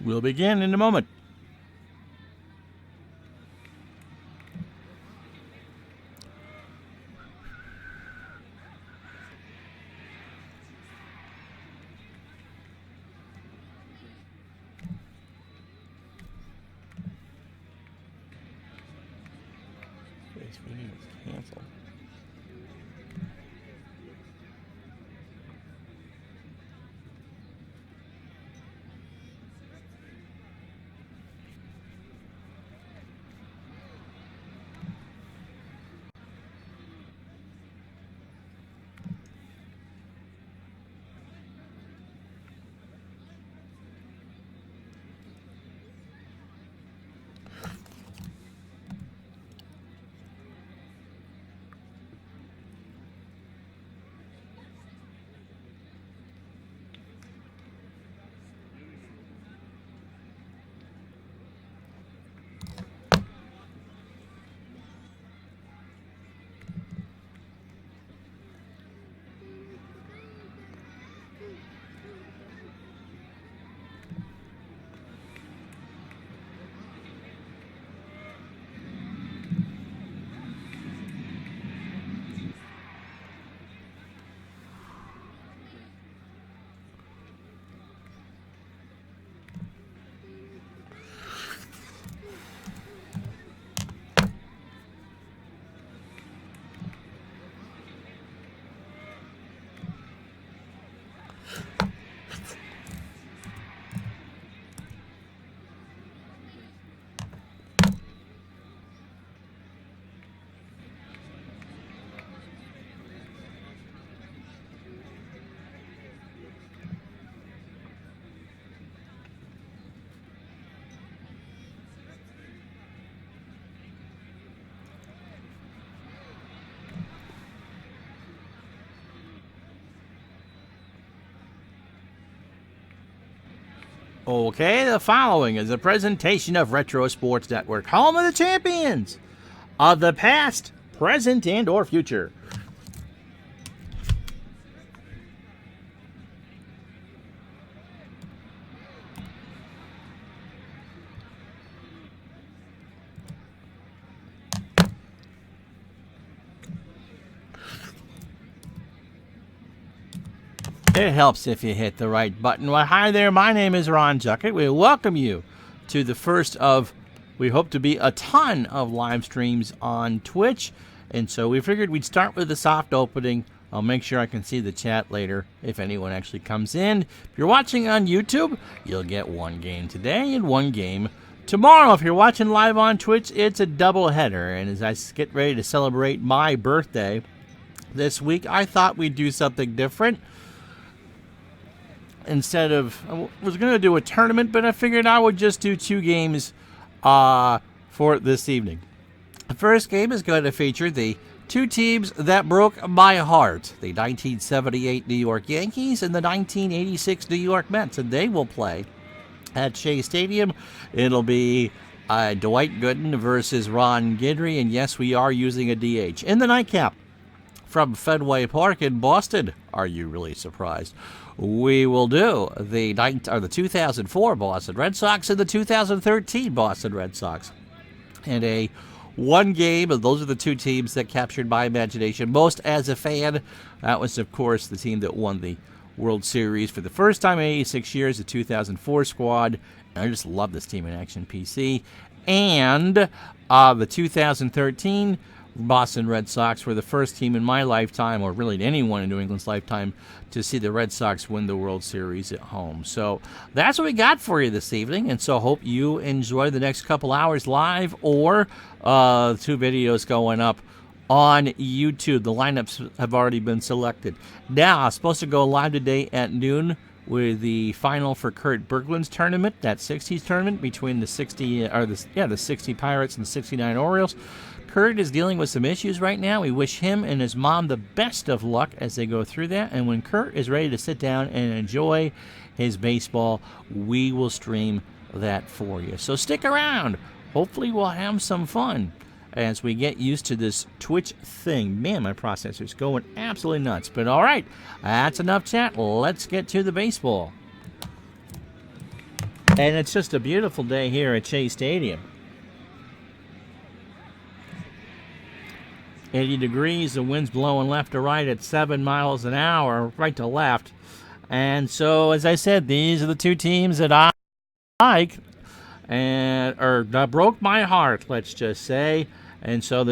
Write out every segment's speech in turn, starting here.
We'll begin in a moment. This meeting was canceled. Okay, the following is a presentation of Retro Sports Network, home of the champions of the past, present, and or future. It helps if you hit the right button. Well, hi there, my name is Ron Juckett. We welcome you to the first of, we hope to be a ton of live streams on Twitch. And so we figured we'd start with the soft opening. I'll make sure I can see the chat later if anyone actually comes in. If you're watching on YouTube, you'll get one game today and one game tomorrow. If you're watching live on Twitch, it's a double header. And as I get ready to celebrate my birthday this week, I thought we'd do something different. Instead of, I was going to do a tournament, but I figured I would just do two games for this evening. The first game is going to feature the two teams that broke my heart, the 1978 New York Yankees and the 1986 New York Mets, and they will play at Shea Stadium. It'll be Dwight Gooden versus Ron Guidry, and yes, we are using a DH. In the nightcap from Fenway Park in Boston, are you really surprised? We will do the 2004 Boston Red Sox and the 2013 Boston Red Sox. And a one game, and those are the two teams that captured my imagination most as a fan. That was, of course, the team that won the World Series for the first time in 86 years, the 2004 squad. And I just love this team in action, PC. And the 2013 Boston Red Sox were the first team in my lifetime, or really anyone in New England's lifetime, to see the Red Sox win the World Series at home. So that's what we got for you this evening, and so hope you enjoy the next couple hours live, or two videos going up on YouTube. The lineups have already been selected. Now, I'm supposed to go live today at noon with the final for Kurt Berglund's tournament, that 60s tournament between the 60 Pirates and the 69 Orioles. Kurt is dealing with some issues right now. We wish him and his mom the best of luck as they go through that. And when Kurt is ready to sit down and enjoy his baseball, we will stream that for you. So stick around. Hopefully we'll have some fun as we get used to this Twitch thing. Man, my processor's going absolutely nuts. But all right, that's enough chat. Let's get to the baseball. And it's just a beautiful day here at Shea Stadium. 80 degrees, the wind's blowing left to right at 7 miles an hour, right to left. And so, as I said, these are the two teams that I like, or that broke my heart, let's just say. And so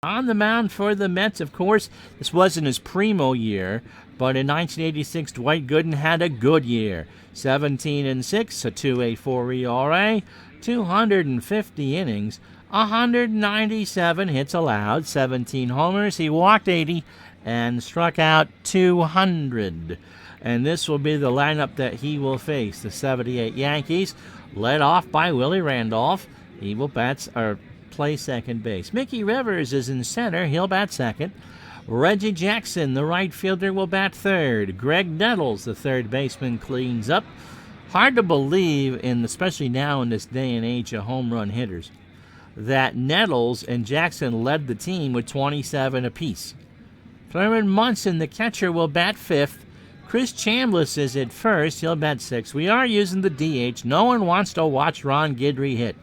on the mound for the Mets, of course, this wasn't his primo year, but in 1986, Dwight Gooden had a good year. 17-6, a 2.84 ERA, 250 innings, 197 hits allowed, 17 homers. He walked 80 and struck out 200. And this will be the lineup that he will face. The 78 Yankees, led off by Willie Randolph. He will play second base. Mickey Rivers is in center. He'll bat second. Reggie Jackson, the right fielder, will bat third. Greg Nettles, the third baseman, cleans up. Hard to believe, especially now in this day and age of home run hitters, that Nettles and Jackson led the team with 27 apiece. Thurman Munson, the catcher, will bat fifth. Chris Chambliss is at first. He'll bat sixth. We are using the DH. No one wants to watch Ron Guidry hit.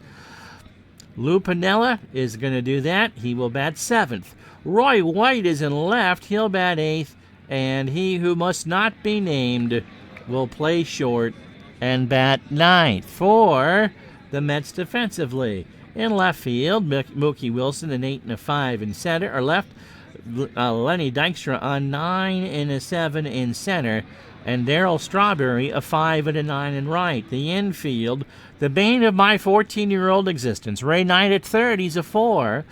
Lou Piniella is going to do that. He will bat seventh. Roy White is in left. He'll bat eighth. And he who must not be named will play short and bat ninth for the Mets defensively. In left field, Mookie Wilson, an 8 and a 5 in center, or left. Lenny Dykstra on 9 and a 7 in center, and Darryl Strawberry a 5 and a 9 in right. The infield, the bane of my 14-year-old existence, Ray Knight at third, he's a 4.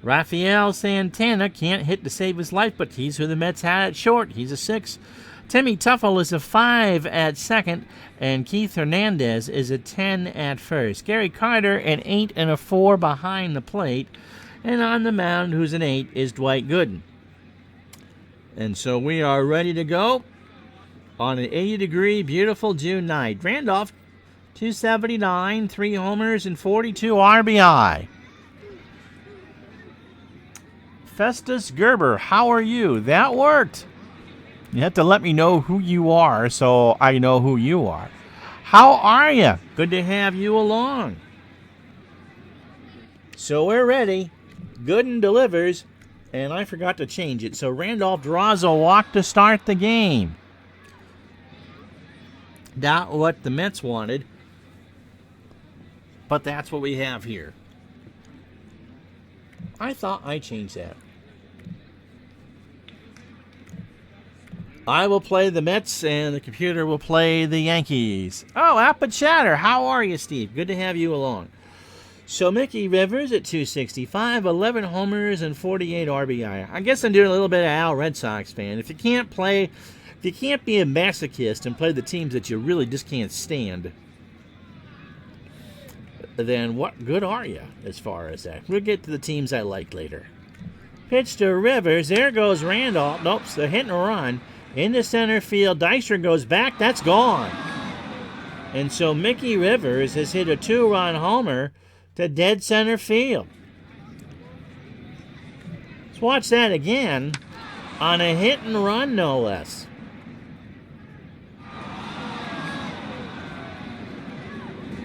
Rafael Santana can't hit to save his life, but he's who the Mets had at short. He's a 6. Timmy Tuffle is a 5 at second, and Keith Hernandez is a 10 at first. Gary Carter an 8 and a 4 behind the plate. And on the mound, who's an 8, is Dwight Gooden. And so we are ready to go on an 80-degree, beautiful June night. Randolph, 279, 3 homers, and 42 RBI. Festus Gerber, how are you? That worked. You have to let me know who you are so I know who you are. How are you? Good to have you along. So we're ready. Gooden delivers, and I forgot to change it. So Randolph draws a walk to start the game. Not what the Mets wanted, but that's what we have here. I thought I changed that. I will play the Mets, and the computer will play the Yankees. Oh, Appa Chatter, how are you, Steve? Good to have you along. So Mickey Rivers at 265, 11 homers and 48 RBI. I guess I'm doing a little bit of Al Red Sox fan. If you can't be a masochist and play the teams that you really just can't stand, then what good are you as far as that? We'll get to the teams I like later. Pitch to Rivers. There goes Randolph. Nope, it's the hit and run. Into center field. Dykstra goes back. That's gone. And so Mickey Rivers has hit a 2-run homer to dead center field. Let's watch that again on a hit and run, no less.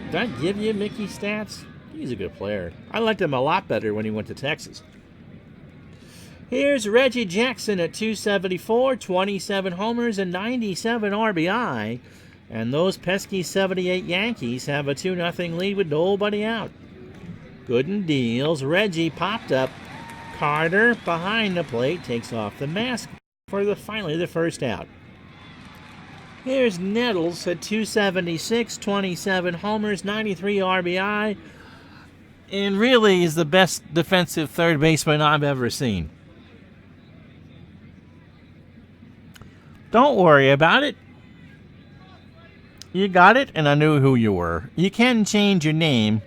Did I give you Mickey stats? He's a good player. I liked him a lot better when he went to Texas. Here's Reggie Jackson at 274, 27 homers and 97 RBI. And those pesky 78 Yankees have a 2-0 lead with nobody out. Gooden deals. Reggie popped up. Carter behind the plate takes off the mask for finally the first out. Here's Nettles at 276, 27 homers, 93 RBI. And really is the best defensive third baseman I've ever seen. Don't worry about it. You got it, and I knew who you were. You can change your name,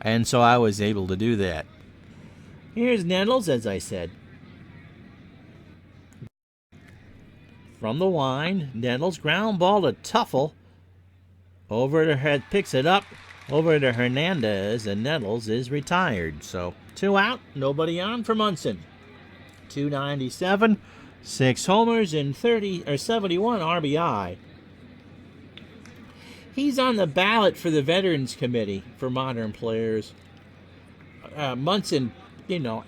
and so I was able to do that. Here's Nettles, as I said. From the wind, Nettles ground ball to Tuffle. Over to head, picks it up. Over to Hernandez, and Nettles is retired. So 2 out, nobody on for Munson. 297, 6 homers, and 71 RBI. He's on the ballot for the Veterans Committee for modern players. Munson,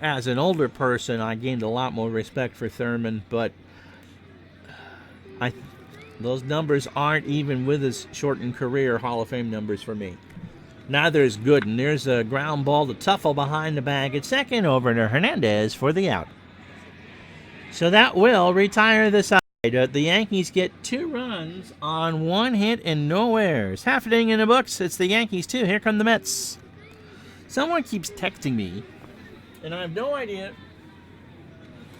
as an older person, I gained a lot more respect for Thurman, but those numbers aren't even with his shortened career Hall of Fame numbers for me. Neither is Gooden. There's a ground ball to Tuffle behind the bag at second, over to Hernandez for the out. So that will retire the side. The Yankees get 2 runs on 1 hit and no errors. Half inning in the books. It's the Yankees 2. Here come the Mets. Someone keeps texting me, and I have no idea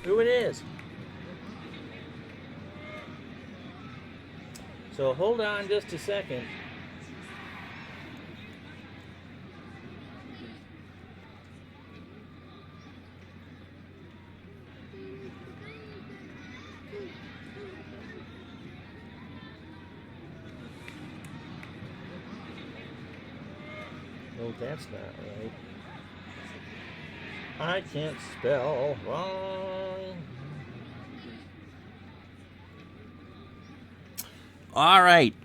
who it is. So hold on just a second. Oh, that's not right. I can't spell wrong. All right.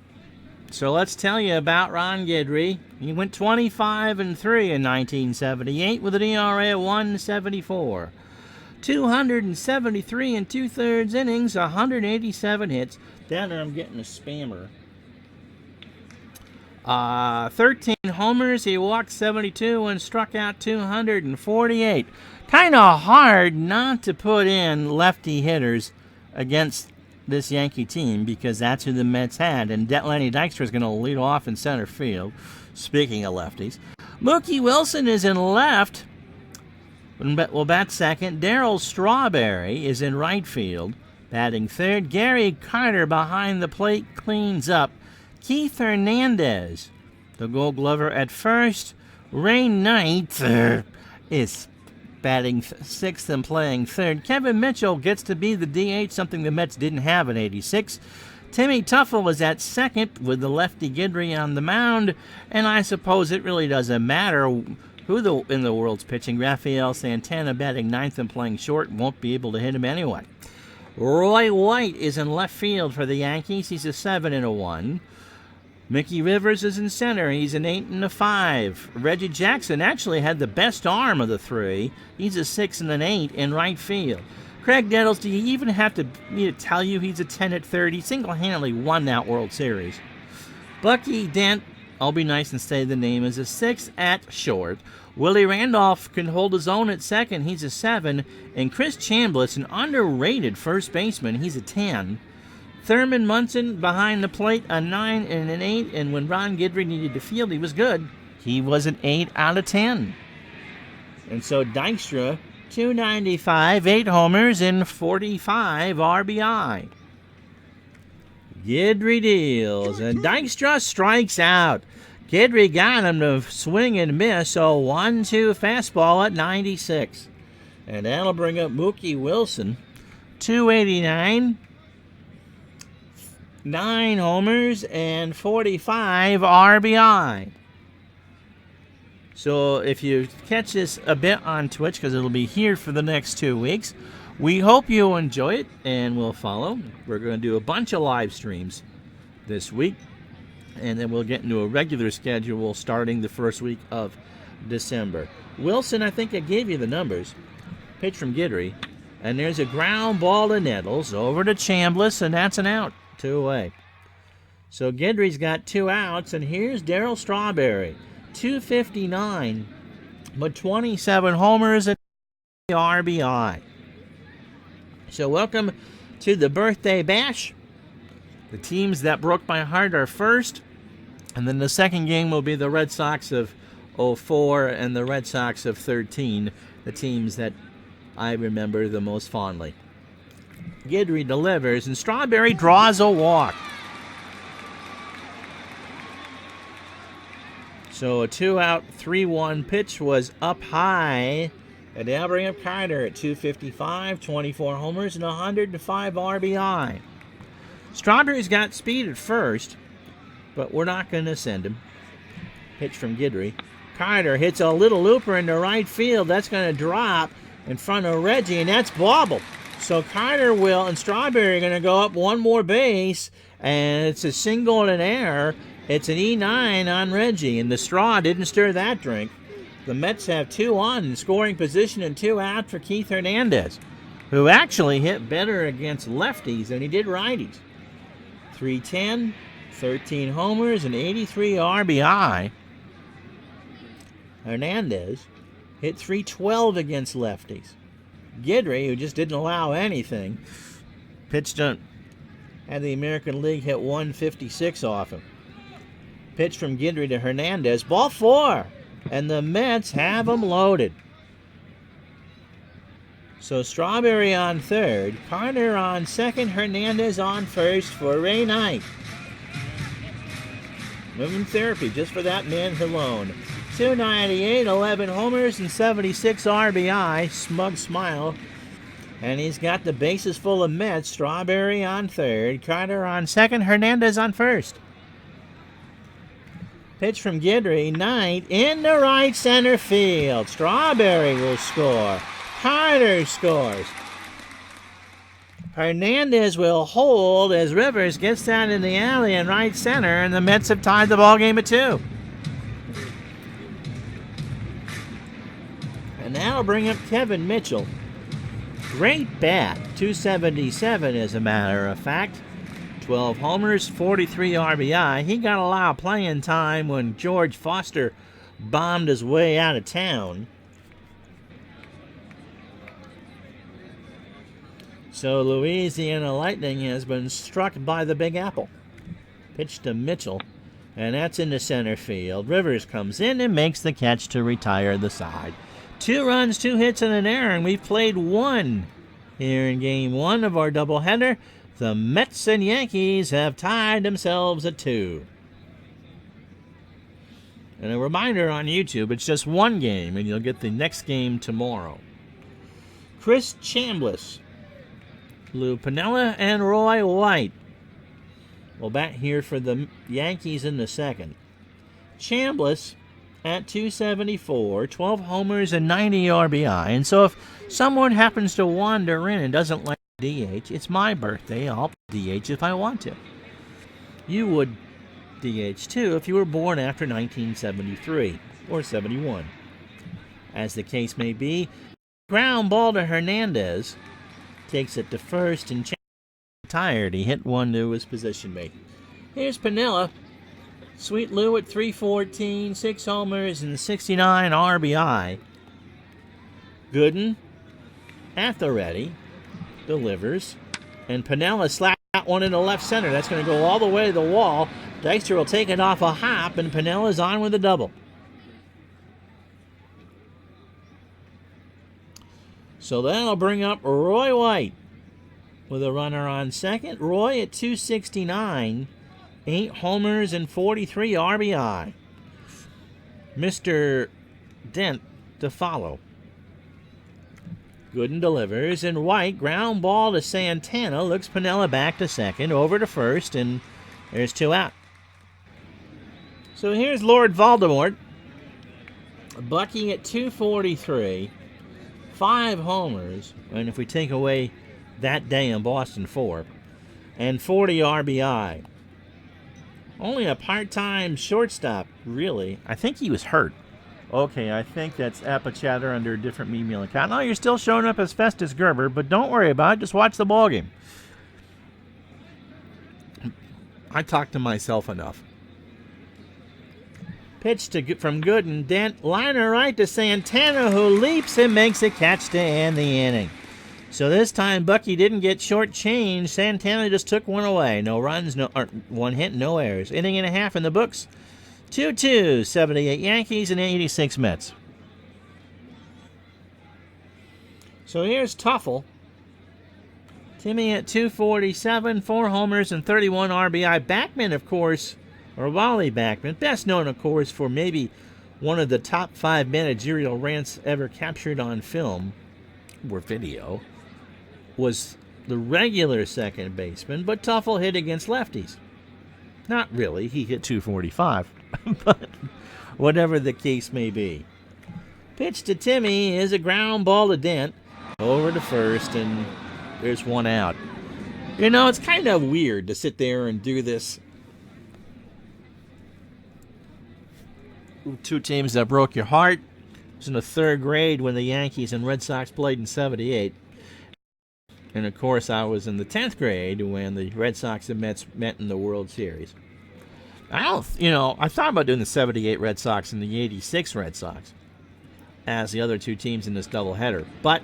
So let's tell you about Ron Guidry. He went 25-3 in 1978 with an ERA of 1.74. 273 and 2/3 innings, 187 hits. Down there I'm getting a spammer. 13 homers, he walked 72 and struck out 248. Kind of hard not to put in lefty hitters against this Yankee team because that's who the Mets had. And Lenny Dykstra is going to lead off in center field, speaking of lefties. Mookie Wilson is in left, will bat second. Darryl Strawberry is in right field, batting third. Gary Carter behind the plate cleans up. Keith Hernandez, the Gold Glover, at first. Ray Knight is batting sixth and playing third. Kevin Mitchell gets to be the DH, something the Mets didn't have in '86. Timmy Tuffle is at second with the lefty Guidry on the mound, and I suppose it really doesn't matter who in the world's pitching. Rafael Santana batting ninth and playing short, won't be able to hit him anyway. Roy White is in left field for the Yankees. He's a 7 and a 1. Mickey Rivers is in center. He's an 8 and a 5. Reggie Jackson actually had the best arm of the 3. He's a 6 and an 8 in right field. Craig Nettles, do you even have to me to tell you he's a 10 at 30? He single-handedly won that World Series. Bucky Dent, I'll be nice and say the name, is a 6 at short. Willie Randolph can hold his own at second. He's a 7. And Chris Chambliss, an underrated first baseman, he's a 10. Thurman Munson behind the plate, a 9 and an 8. And when Ron Guidry needed to field, he was good. He was an 8 out of 10. And so Dykstra, 295, 8 homers, and 45 RBI. Guidry deals, and Dykstra strikes out. Guidry got him to swing and miss, so 1-2 fastball at 96. And that'll bring up Mookie Wilson, 289, 9 homers, and 45 RBI. So if you catch this a bit on Twitch, because it'll be here for the next 2 weeks, we hope you enjoy it and will follow. We're going to do a bunch of live streams this week, and then we'll get into a regular schedule starting the first week of December. Wilson, I think I gave you the numbers. Pitch from Guidry, and there's a ground ball to Nettles, over to Chambliss, and that's an out, 2 away. So Guidry's got 2 outs, and here's Darryl Strawberry, 259, but 27 homers and RBI. So welcome to the birthday bash. The teams that broke my heart are first, and then the second game will be the Red Sox of 04 and the Red Sox of 13, the teams that I remember the most fondly. Guidry delivers, and Strawberry draws a walk. So a 2-out, 3-1 pitch was up high. And now bring up Carter at 255, 24 homers, and 105 RBI. Strawberry's got speed at first, but we're not going to send him. Pitch from Guidry. Carter hits a little looper into right field. That's going to drop in front of Reggie, and that's bobbled. So Carter and Strawberry are going to go up one more base, and it's a single and an error. It's an E9 on Reggie, and the straw didn't stir that drink. The Mets have 2 on in scoring position and 2 out for Keith Hernandez, who actually hit better against lefties than he did righties. 310, 13 homers, and 83 RBI. Hernandez hit 312 against lefties. Guidry, who just didn't allow anything, pitched on, had the American League hit 156 off him. Pitch from Guidry to Hernandez, ball 4, and the Mets have him loaded. So Strawberry on third, Carter on second, Hernandez on first for Ray Knight. Moving therapy just for that man alone. 298, 11 homers, and 76 RBI. Smug smile. And he's got the bases full of Mets. Strawberry on third, Carter on second, Hernandez on first. Pitch from Guidry, Knight in the right center field. Strawberry will score. Carter scores. Hernandez will hold as Rivers gets down in the alley in right center, and the Mets have tied the ball game at 2. And that'll bring up Kevin Mitchell. Great bat, 277 as a matter of fact. 12 homers, 43 RBI. He got a lot of playing time when George Foster bombed his way out of town. So Louisiana Lightning has been struck by the Big Apple. Pitch to Mitchell, and that's into center field. Rivers comes in and makes the catch to retire the side. 2 runs, 2 hits, and an error, and we've played 1 here in Game 1 of our doubleheader. The Mets and Yankees have tied themselves at 2. And a reminder on YouTube, it's just 1 game, and you'll get the next game tomorrow. Chris Chambliss, Lou Piniella, and Roy White will bat here for the Yankees in the second. Chambliss at 274, 12 homers and 90 RBI. And so if someone happens to wander in and doesn't like DH, it's my birthday. I'll DH if I want to. You would DH too if you were born after 1973 or 71. As the case may be, ground ball to Hernandez. Takes it to first and tired. He hit one to his position mate. Here's Piniella. Sweet Lou at 314, 6 homers and 69 RBI. Gooden at the ready. Delivers. And Piniella slapped one into left center. That's going to go all the way to the wall. Dykstra will take it off a hop, and Pinella's on with a double. So that'll bring up Roy White with a runner on second. Roy at 269, 8 homers and 43 RBI. Mr. Dent to follow. Gooden delivers, and White ground ball to Santana. Looks Piniella back to second, over to first, and there's 2 out. So here's Lord Voldemort. Bucky at 243, 5 homers, and if we take away that day in Boston 4, and 40 RBI. Only a part-time shortstop, really. I think he was hurt. Okay, I think that's Appachatter under a different email account. No, you're still showing up as Festus Gerber, but don't worry about it. Just watch the ballgame. I talk to myself enough. Pitch from Gooden. Dent, liner right to Santana, who leaps and makes a catch to end the inning. So this time Bucky didn't get shortchanged. Santana just took one away. No runs, 1 hit, no errors. Inning and a half in the books. 2-2, 78 Yankees and 86 Mets. So here's Tuffle. Timmy at 247, 4 homers and 31 RBI. Backman, of course, or Wally Backman, best known, of course, for maybe one of the top 5 managerial rants ever captured on film or video, was the regular second baseman, but Tuffle hit against lefties. Not really, he hit 245, but whatever the case may be. Pitch to Timmy is a ground ball to Dent, over to first, and there's 1 out. You know, it's kind of weird to sit there and do this two teams that broke your heart. I was in the third grade when the Yankees and Red Sox played in '78. And, of course, I was in the 10th grade when the Red Sox and Mets met in the World Series. I thought about doing the '78 Red Sox and the '86 Red Sox as the other two teams in this doubleheader. But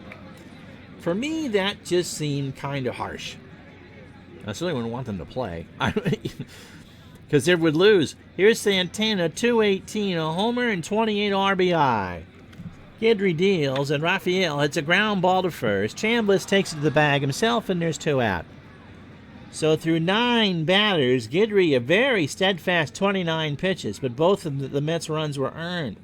for me, that just seemed kind of harsh. I certainly wouldn't want them to play. Because they would lose. Here's Santana, 218, a homer, and 28 RBI. Guidry deals, and Raphael hits a ground ball to first. Chambliss takes it to the bag himself, and there's two out. So through 9 batters, Guidry a very steadfast 29 pitches, but both of the Mets' runs were earned.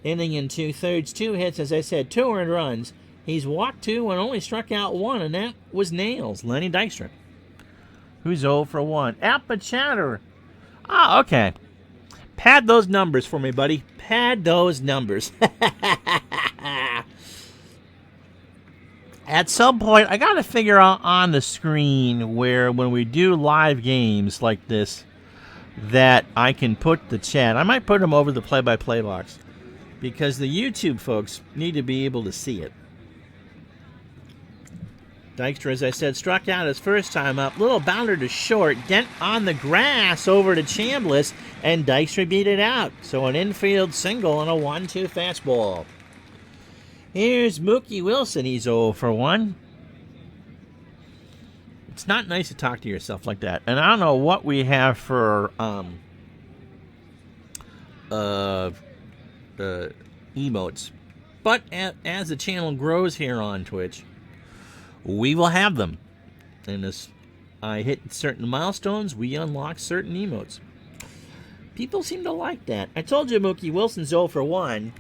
Inning in 2/3, 2 hits, as I said, 2 earned runs. He's walked 2 and only struck out 1, and that was Nails, Lenny Dykstra, who's 0 for 1. Alpa Chatter. Ah, okay. Pad those numbers for me, buddy. Pad those numbers. At some point, I got to figure out on the screen where when we do live games like this that I can put the chat. I might put them over the play-by-play box because the YouTube folks need to be able to see it. Dykstra, as I said, struck out his first time up. Little bounder to short. Dent on the grass over to Chambliss, and Dykstra beat it out. So an infield single and a 1-2 fastball. Here's Mookie Wilson. He's 0 for 1. It's not nice to talk to yourself like that. And I don't know what we have for emotes. But as the channel grows here on Twitch, we will have them. And as I hit certain milestones, we unlock certain emotes. People seem to like that. I told you Mookie Wilson's 0 for 1.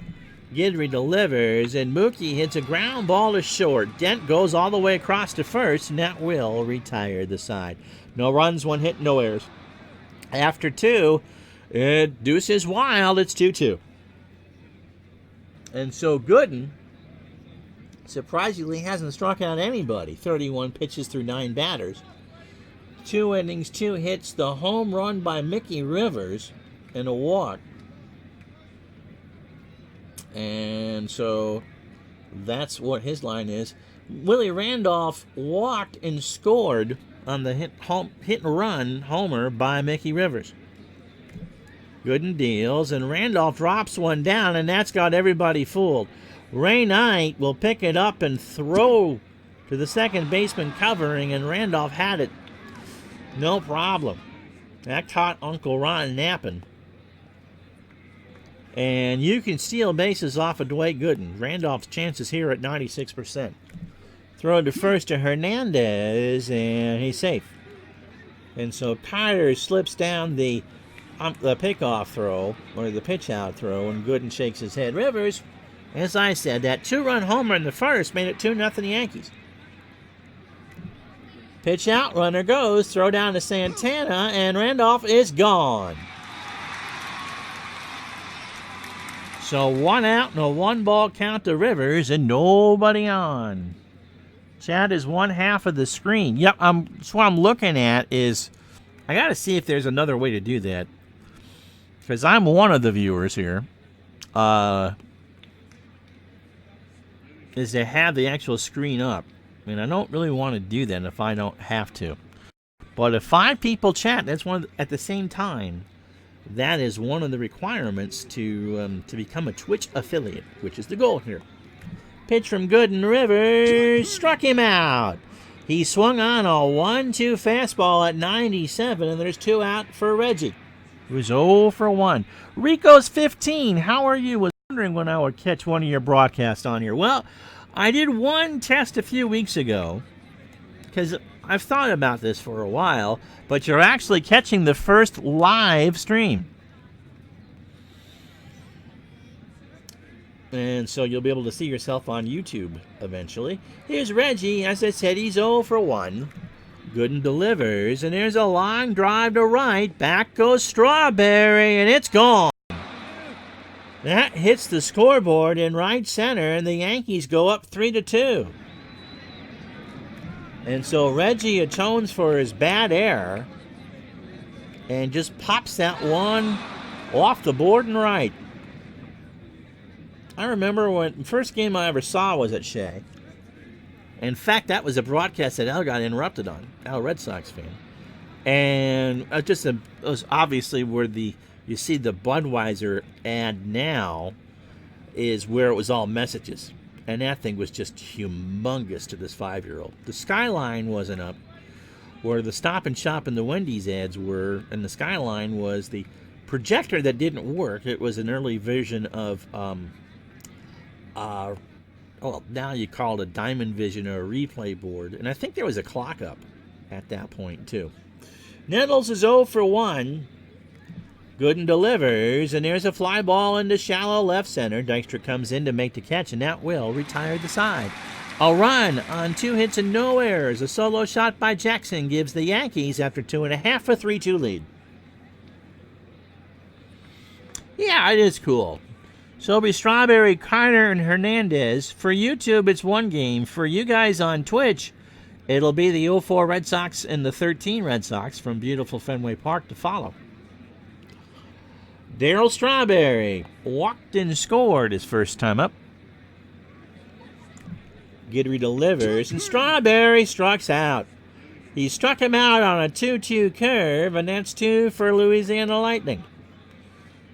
Guidry delivers, and Mookie hits a ground ball to short. Dent goes all the way across to first, and that will retire the side. No runs, 1 hit, no errors. After 2, Deuce is wild. It's 2-2. And so Gooden surprisingly hasn't struck out anybody. 31 pitches through 9 batters. 2 innings, 2 hits, the home run by Mickey Rivers, and a walk. And so that's what his line is. Willie Randolph walked and scored on the hit and run homer by Mickey Rivers. Gooden deals, and Randolph drops one down, and that's got everybody fooled. Ray Knight will pick it up and throw to the second baseman covering, and Randolph had it. No problem. That caught Uncle Ron napping. And you can steal bases off of Dwight Gooden. Randolph's chances here at 96%. Throw to first to Hernandez, and he's safe. And so Tyler slips down the pickoff throw, or the pitch-out throw, and Gooden shakes his head. Rivers, as I said, that 2-run homer in the first made it 2-0 Yankees. Pitch out, runner goes, throw down to Santana, and Randolph is gone. So 1 out and a 1-ball count to Rivers and nobody on. Chat is 1/2 of the screen. Yep, that's what I'm looking at is I got to see if there's another way to do that. Because I'm one of the viewers here. Is to have the actual screen up. And I don't really want to do that if I don't have to. But if 5 people chat, that's one at the same time. That is one of the requirements to become a Twitch affiliate, which is the goal here. Pitch from Gooden. Rivers struck him out. He swung on a 1-2 fastball at 97, and there's 2 out for Reggie. He was 0 for 1. Rico's 15. How are you? Was wondering when I would catch one of your broadcasts on here. Well, I did one test a few weeks ago because I've thought about this for a while, but you're actually catching the first live stream. And so you'll be able to see yourself on YouTube eventually. Here's Reggie. As I said, he's 0 for 1. Gooden delivers, and there's a long drive to right. Back goes Strawberry, and it's gone. That hits the scoreboard in right center, and the Yankees go up 3-2. And so Reggie atones for his bad error and just pops that one off the board and right. I remember when the first game I ever saw was at Shea. In fact, that was a broadcast that Al got interrupted on. Al, Red Sox fan. And it was obviously where you see the Budweiser ad now is where it was all messages. And that thing was just humongous to this 5-year-old. The skyline wasn't up. Where the Stop and Shop and the Wendy's ads were, and the skyline was the projector that didn't work. It was an early version of, now you call it a Diamond Vision or a replay board. And I think there was a clock up at that point, too. Nettles is 0 for 1. Gooden delivers, and there's a fly ball into shallow left center. Dykstra comes in to make the catch, and that will retire the side. A run on 2 hits and no errors. A solo shot by Jackson gives the Yankees after 2.5 a 3-2 lead. Yeah, it is cool. Sobe Strawberry, Carter, and Hernandez. For YouTube, it's 1 game. For you guys on Twitch, it'll be the 04 Red Sox and the 13 Red Sox from beautiful Fenway Park to follow. Darryl Strawberry walked and scored his first time up. Guidry delivers, and Strawberry strikes out. He struck him out on a 2-2 curve, and that's 2 for Louisiana Lightning.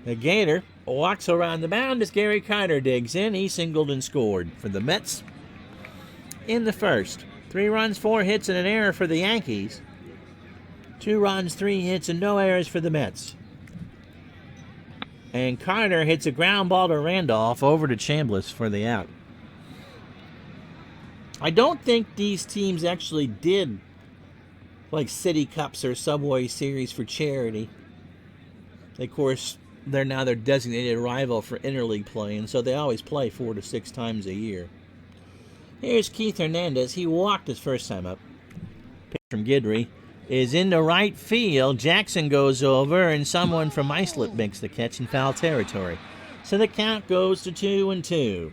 The Gator walks around the mound as Gary Carter digs in. He singled and scored for the Mets in the first. 3 runs, 4 hits, and an error for the Yankees. 2 runs, 3 hits, and no errors for the Mets. And Carter hits a ground ball to Randolph over to Chambliss for the out. I don't think these teams actually did like City Cups or Subway Series for charity. Of course, they're now their designated rival for interleague play, and so they always play 4 to 6 times a year. Here's Keith Hernandez. He walked his first time up. Pitch from Guidry is into right field. Jackson goes over, and someone from Islip makes the catch in foul territory. So the count goes to 2-2.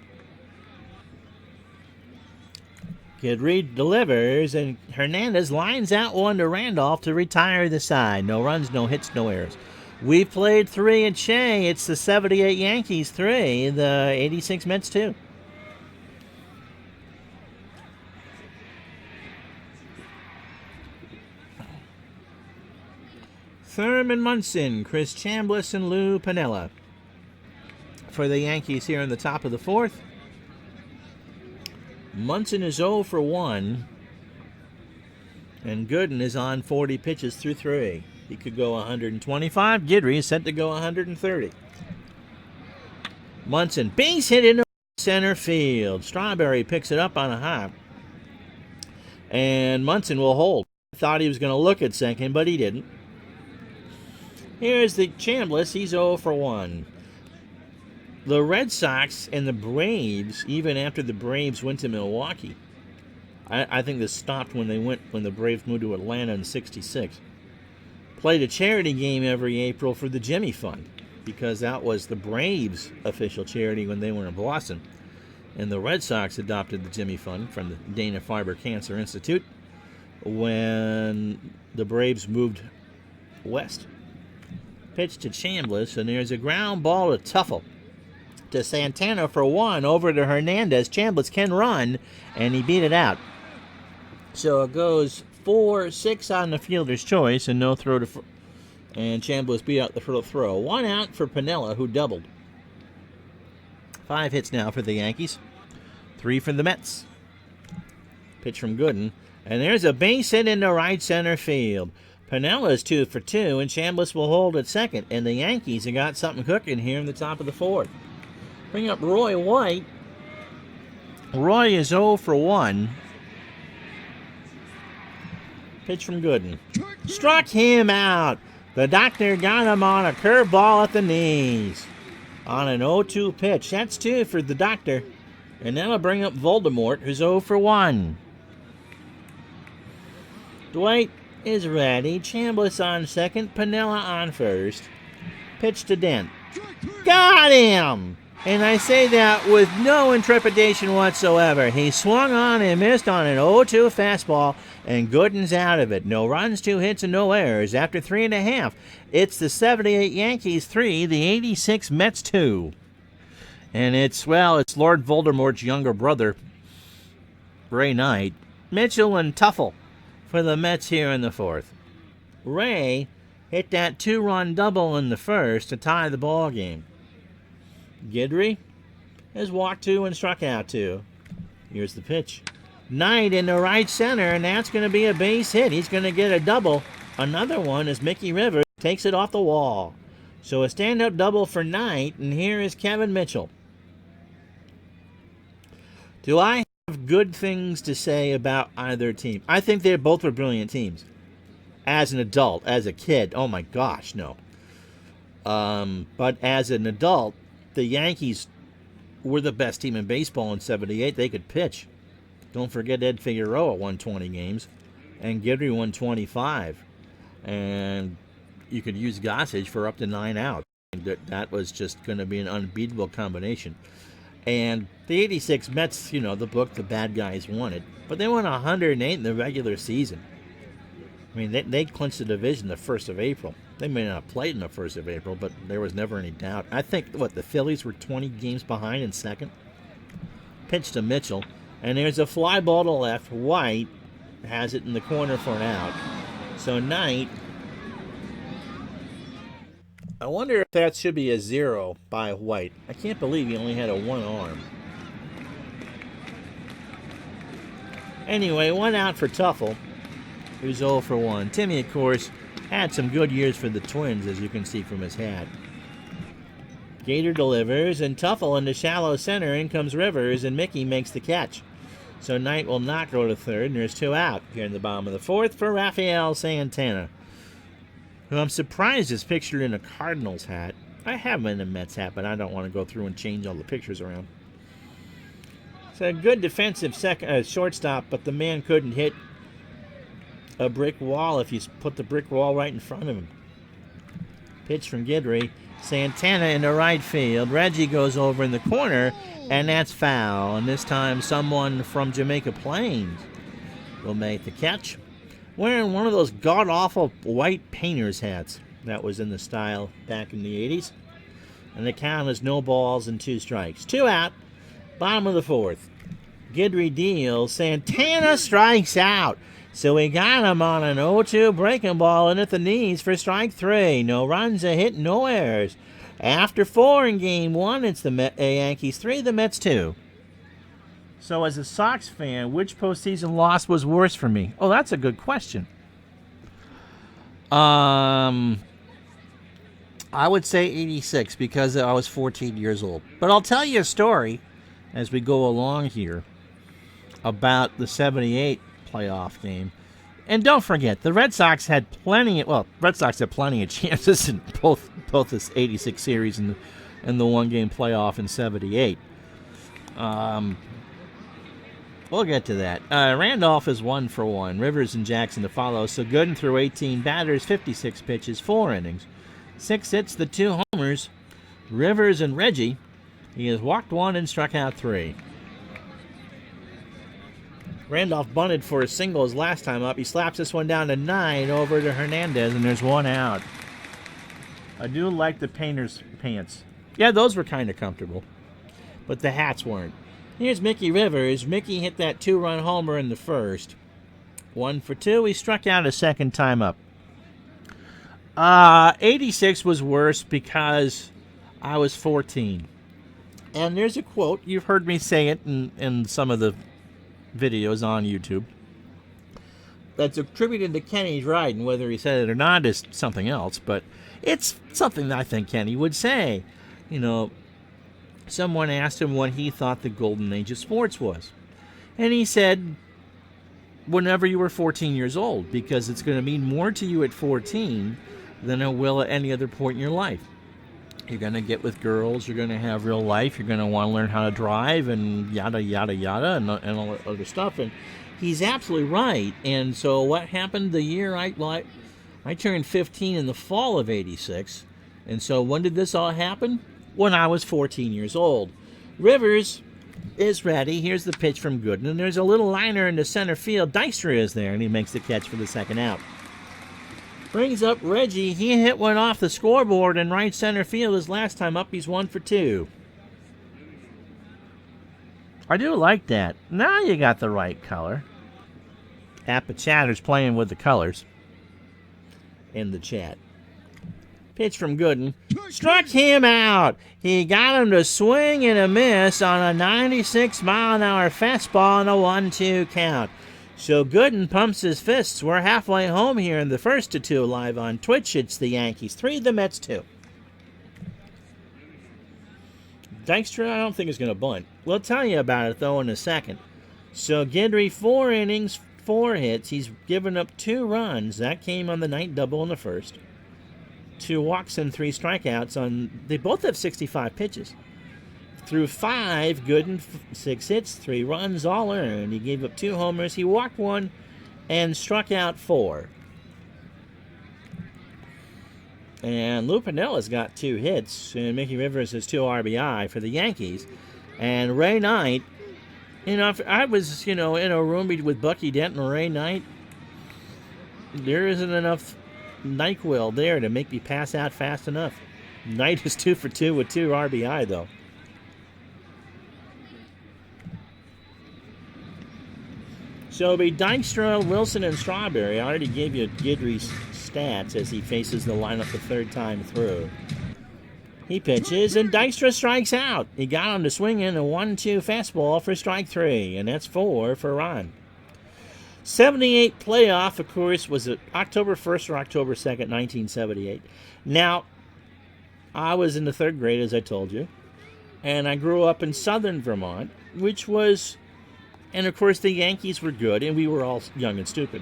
Guidry delivers, and Hernandez lines out one to Randolph to retire the side. No runs, no hits, no errors. We've played 3 at Shea. It's the 78 Yankees 3, the 86 Mets 2. Thurman Munson, Chris Chambliss, and Lou Piniella for the Yankees here in the top of the 4th. Munson is 0 for 1, and Gooden is on 40 pitches through 3. He could go 125. Guidry is set to go 130. Munson, base hit into center field. Strawberry picks it up on a hop, and Munson will hold. Thought he was going to look at second, but he didn't. Here's the Chambliss. He's 0 for 1. The Red Sox and the Braves, even after the Braves went to Milwaukee, I think this stopped when the Braves moved to Atlanta in '66. Played a charity game every April for the Jimmy Fund, because that was the Braves' official charity when they were in Boston. And the Red Sox adopted the Jimmy Fund from the Dana-Farber Cancer Institute when the Braves moved west. Pitch to Chambliss, and there's a ground ball to Tuffle. To Santana for 1, over to Hernandez. Chambliss can run, and he beat it out. So it goes 4-6 on the fielder's choice, and no throw to... And Chambliss beat out the throw. 1 out for Piniella, who doubled. 5 hits now for the Yankees. 3 for the Mets. Pitch from Gooden. And there's a base hit into right center field. Pinella's 2 for 2, and Chambliss will hold at second. And the Yankees have got something cooking here in the top of the 4th. Bring up Roy White. Roy is 0 for 1. Pitch from Gooden. Struck him out. The doctor got him on a curveball at the knees. On an 0-2 pitch. That's 2 for the doctor. And that'll bring up Voldemort, who's 0 for 1. Dwight is ready. Chambliss on second. Piniella on first. Pitch to Dent. Got him! And I say that with no intrepidation whatsoever. He swung on and missed on an 0-2 fastball, and Gooden's out of it. No runs, 2 hits, and no errors. After 3.5, it's the 78 Yankees 3, the 86 Mets 2. And it's Lord Voldemort's younger brother, Ray Knight, Mitchell, and Tuffle for the Mets here in the 4th. Ray hit that 2-run double in the first to tie the ball game. Guidry has walked 2 and struck out 2. Here's the pitch. Knight into right center, and that's going to be a base hit. He's going to get a double. Another one as Mickey Rivers takes it off the wall. So a stand-up double for Knight, and here is Kevin Mitchell. Do I have good things to say about either team? I think they both were brilliant teams. As an adult, as a kid, oh my gosh, no. But as an adult, the Yankees were the best team in baseball in 78. They could pitch. Don't forget Ed Figueroa won 20 games, and Guidry won 25. And you could use Gossage for up to 9 outs. That was just going to be an unbeatable combination. And the 86 Mets, the bad guys won it. But they won 108 in the regular season. I mean, they clinched the division the 1st of April. They may not have played in the 1st of April, but there was never any doubt. I think, the Phillies were 20 games behind in second. Pitch to Mitchell. And there's a fly ball to left. White has it in the corner for an out. So Knight, I wonder if that should be a 0 by White. I can't believe he only had a 1 arm. Anyway, 1 out for Tuffle, who's 0 for 1. Timmy, of course, had some good years for the Twins, as you can see from his hat. Gator delivers, and Tuffle into shallow center. In comes Rivers, and Mickey makes the catch. So Knight will not go to third, and there's 2 out here in the bottom of the 4th for Rafael Santana, who I'm surprised is pictured in a Cardinals hat. I have him in a Mets hat, but I don't want to go through and change all the pictures around. It's a good defensive shortstop, but the man couldn't hit a brick wall if you put the brick wall right in front of him. Pitch from Guidry. Santana in the right field. Reggie goes over in the corner, and that's foul. And this time someone from Jamaica Plains will make the catch, wearing one of those god-awful white painter's hats that was in the style back in the 80s. And the count is no balls and 2 strikes. 2 out, bottom of the 4th. Guidry deals. Santana strikes out. So we got him on an 0-2 breaking ball in at the knees for strike 3. No runs, a hit, no errors. After 4 in game 1, it's the Yankees 3, the Mets 2. So as a Sox fan, which postseason loss was worse for me? Oh, that's a good question. I would say 86 because I was 14 years old. But I'll tell you a story as we go along here about the 78 playoff game. And don't forget, the Red Sox had plenty of chances in both this 86 series and the one-game playoff in 78. We'll get to that. Randolph is 1 for 1. Rivers and Jackson to follow. So Gooden threw 18 batters, 56 pitches, 4 innings. 6 hits, the 2 homers. Rivers and Reggie, he has walked 1 and struck out 3. Randolph bunted for a single his last time up. He slaps this one down to 9 over to Hernandez, and there's 1 out. I do like the painter's pants. Yeah, those were kind of comfortable, but the hats weren't. Here's Mickey Rivers. Mickey hit that 2-run homer in the first. 1 for 2. He struck out a second time up. 86 was worse because I was 14. And there's a quote. You've heard me say it in some of the videos on YouTube that's attributed to Kenny Dryden. Whether he said it or not is something else, but it's something that I think Kenny would say. Someone asked him what he thought the golden age of sports was, and he said whenever you were 14 years old, because it's going to mean more to you at 14 than it will at any other point in your life. You're going to get with girls, you're going to have real life, you're going to want to learn how to drive and yada, yada, yada, and all that other stuff. And he's absolutely right. And so what happened the year I turned 15 in the fall of 86. And so when did this all happen? when I was 14 years old. Rivers is ready. Here's the pitch from Gooden, and there's a little liner into center field. Dykstra is there, and he makes the catch for the second out. Brings up Reggie. He hit one off the scoreboard in right center field. His last time up, he's 1 for 2. I do like that. Now you got the right color. Chatter's playing with the colors in the chat. Pitch from Gooden. Struck him out. He got him to swing and a miss on a 96-mile-an-hour fastball and a 1-2 count. So Gooden pumps his fists. We're halfway home here in the first to 2 live on Twitch. It's the Yankees 3, the Mets 2. Dykstra, I don't think is going to bunt. We'll tell you about it, though, in a second. So Guidry, 4 innings, 4 hits. He's given up 2 runs. That came on the night double in the first. 2 walks and 3 strikeouts. They both have 65 pitches. Through 5, Gooden, 6 hits, 3 runs, all earned. He gave up 2 homers. He walked 1 and struck out 4. And Lou Pinella's got 2 hits, and Mickey Rivers has 2 RBI for the Yankees. And Ray Knight, if I was, in a room with Bucky Dent and Ray Knight, there isn't enough NyQuil there to make me pass out fast enough. Knight is 2 for 2 with 2 RBI, though. So it'll be Dykstra, Wilson, and Strawberry. I already gave you Guidry's stats as he faces the lineup the 3rd time through. He pitches, and Dykstra strikes out. He got him to swing in a 1-2 fastball for strike 3, and that's 4 for Ron. 78 playoff, of course, was it October 1st or October 2nd, 1978. Now, I was in the 3rd grade, as I told you, and I grew up in southern Vermont, which was... And, of course, the Yankees were good, and we were all young and stupid.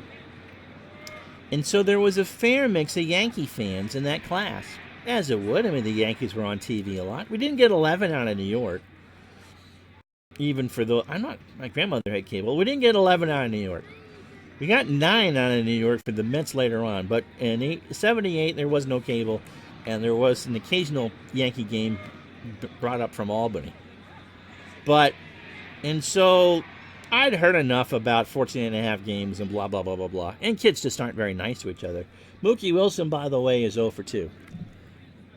And so there was a fair mix of Yankee fans in that class, as it would. I mean, the Yankees were on TV a lot. We didn't get 11 out of New York, even for the... My grandmother had cable. We didn't get 11 out of New York. We got 9 out of New York for the Mets later on, but in 78, there was no cable, and there was an occasional Yankee game brought up from Albany. And so... I'd heard enough about 14 and a half games and blah, blah, blah, blah, blah. And kids just aren't very nice to each other. Mookie Wilson, by the way, is 0 for 2.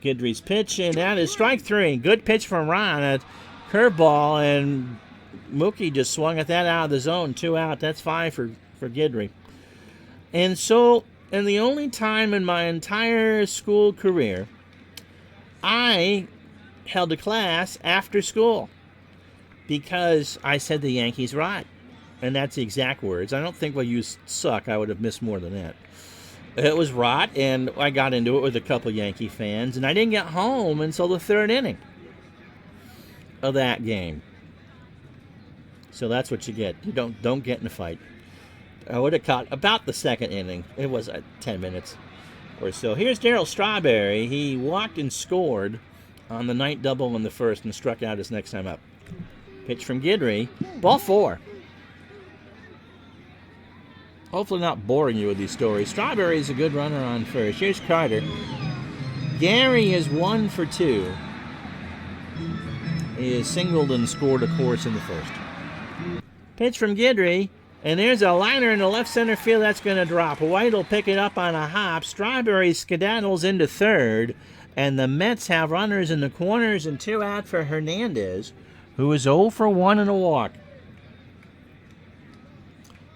Guidry's pitch, and that is strike 3. Good pitch from Ron. A curveball, and Mookie just swung at that out of the zone. 2 out. That's 5 for Guidry. And so, and the only time in my entire school career, I held a class after school. Because I said the Yankees rot. And that's the exact words. I don't think, well, you suck. I would have missed more than that. It was rot, and I got into it with a couple Yankee fans, and I didn't get home until the 3rd inning of that game. So that's what you get. You don't get in a fight. I would have caught about the 2nd inning. It was 10 minutes or so. Here's Darryl Strawberry. He walked and scored on the night double in the 1st and struck out his next time up. Pitch from Guidry. Ball 4. Hopefully not boring you with these stories. Strawberry is a good runner on first. Here's Carter. Gary is 1 for 2. He is singled and scored a course in the 1st. Pitch from Guidry. And there's a liner in the left center field that's going to drop. White will pick it up on a hop. Strawberry skedaddles into 3rd. And the Mets have runners in the corners and 2 out for Hernandez, who is 0 for 1 in a walk.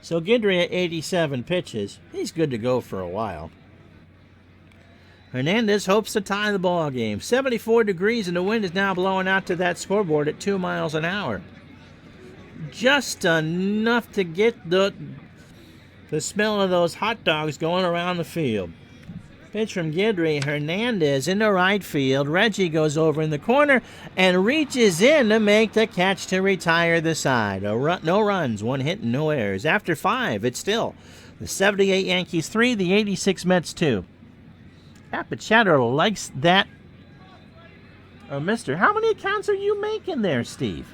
So Guidry at 87 pitches. He's good to go for a while. Hernandez hopes to tie the ball game. 74 degrees and the wind is now blowing out to that scoreboard at 2 miles an hour. Just enough to get the smell of those hot dogs going around the field. Pitch from Guidry. Hernandez into right field. Reggie goes over in the corner and reaches in to make the catch to retire the side. No runs, 1 hit, and no errors. After 5, it's still the 78 Yankees 3, the 86 Mets 2. Chatter likes that. Mister, how many accounts are you making there, Steve?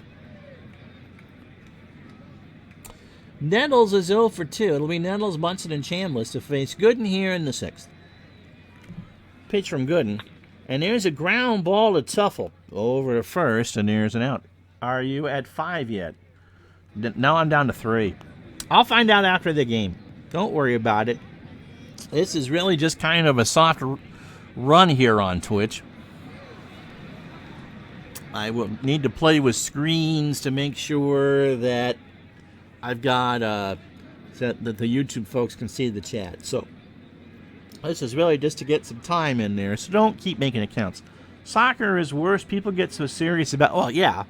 Nettles is 0 for 2. It'll be Nettles, Munson, and Chambliss to face Gooden here in the 6th. Pitch from Gooden. And there's a ground ball to Tuffle. over to first, and there's an out. Are you at 5 yet? Now I'm down to 3. I'll find out after the game. Don't worry about it. This is really just kind of a soft run here on Twitch. I will need to play with screens to make sure that I've got that the YouTube folks can see the chat. So this is really just to get some time in there. So don't keep making accounts. Soccer is worse. People get so serious about. Well, yeah,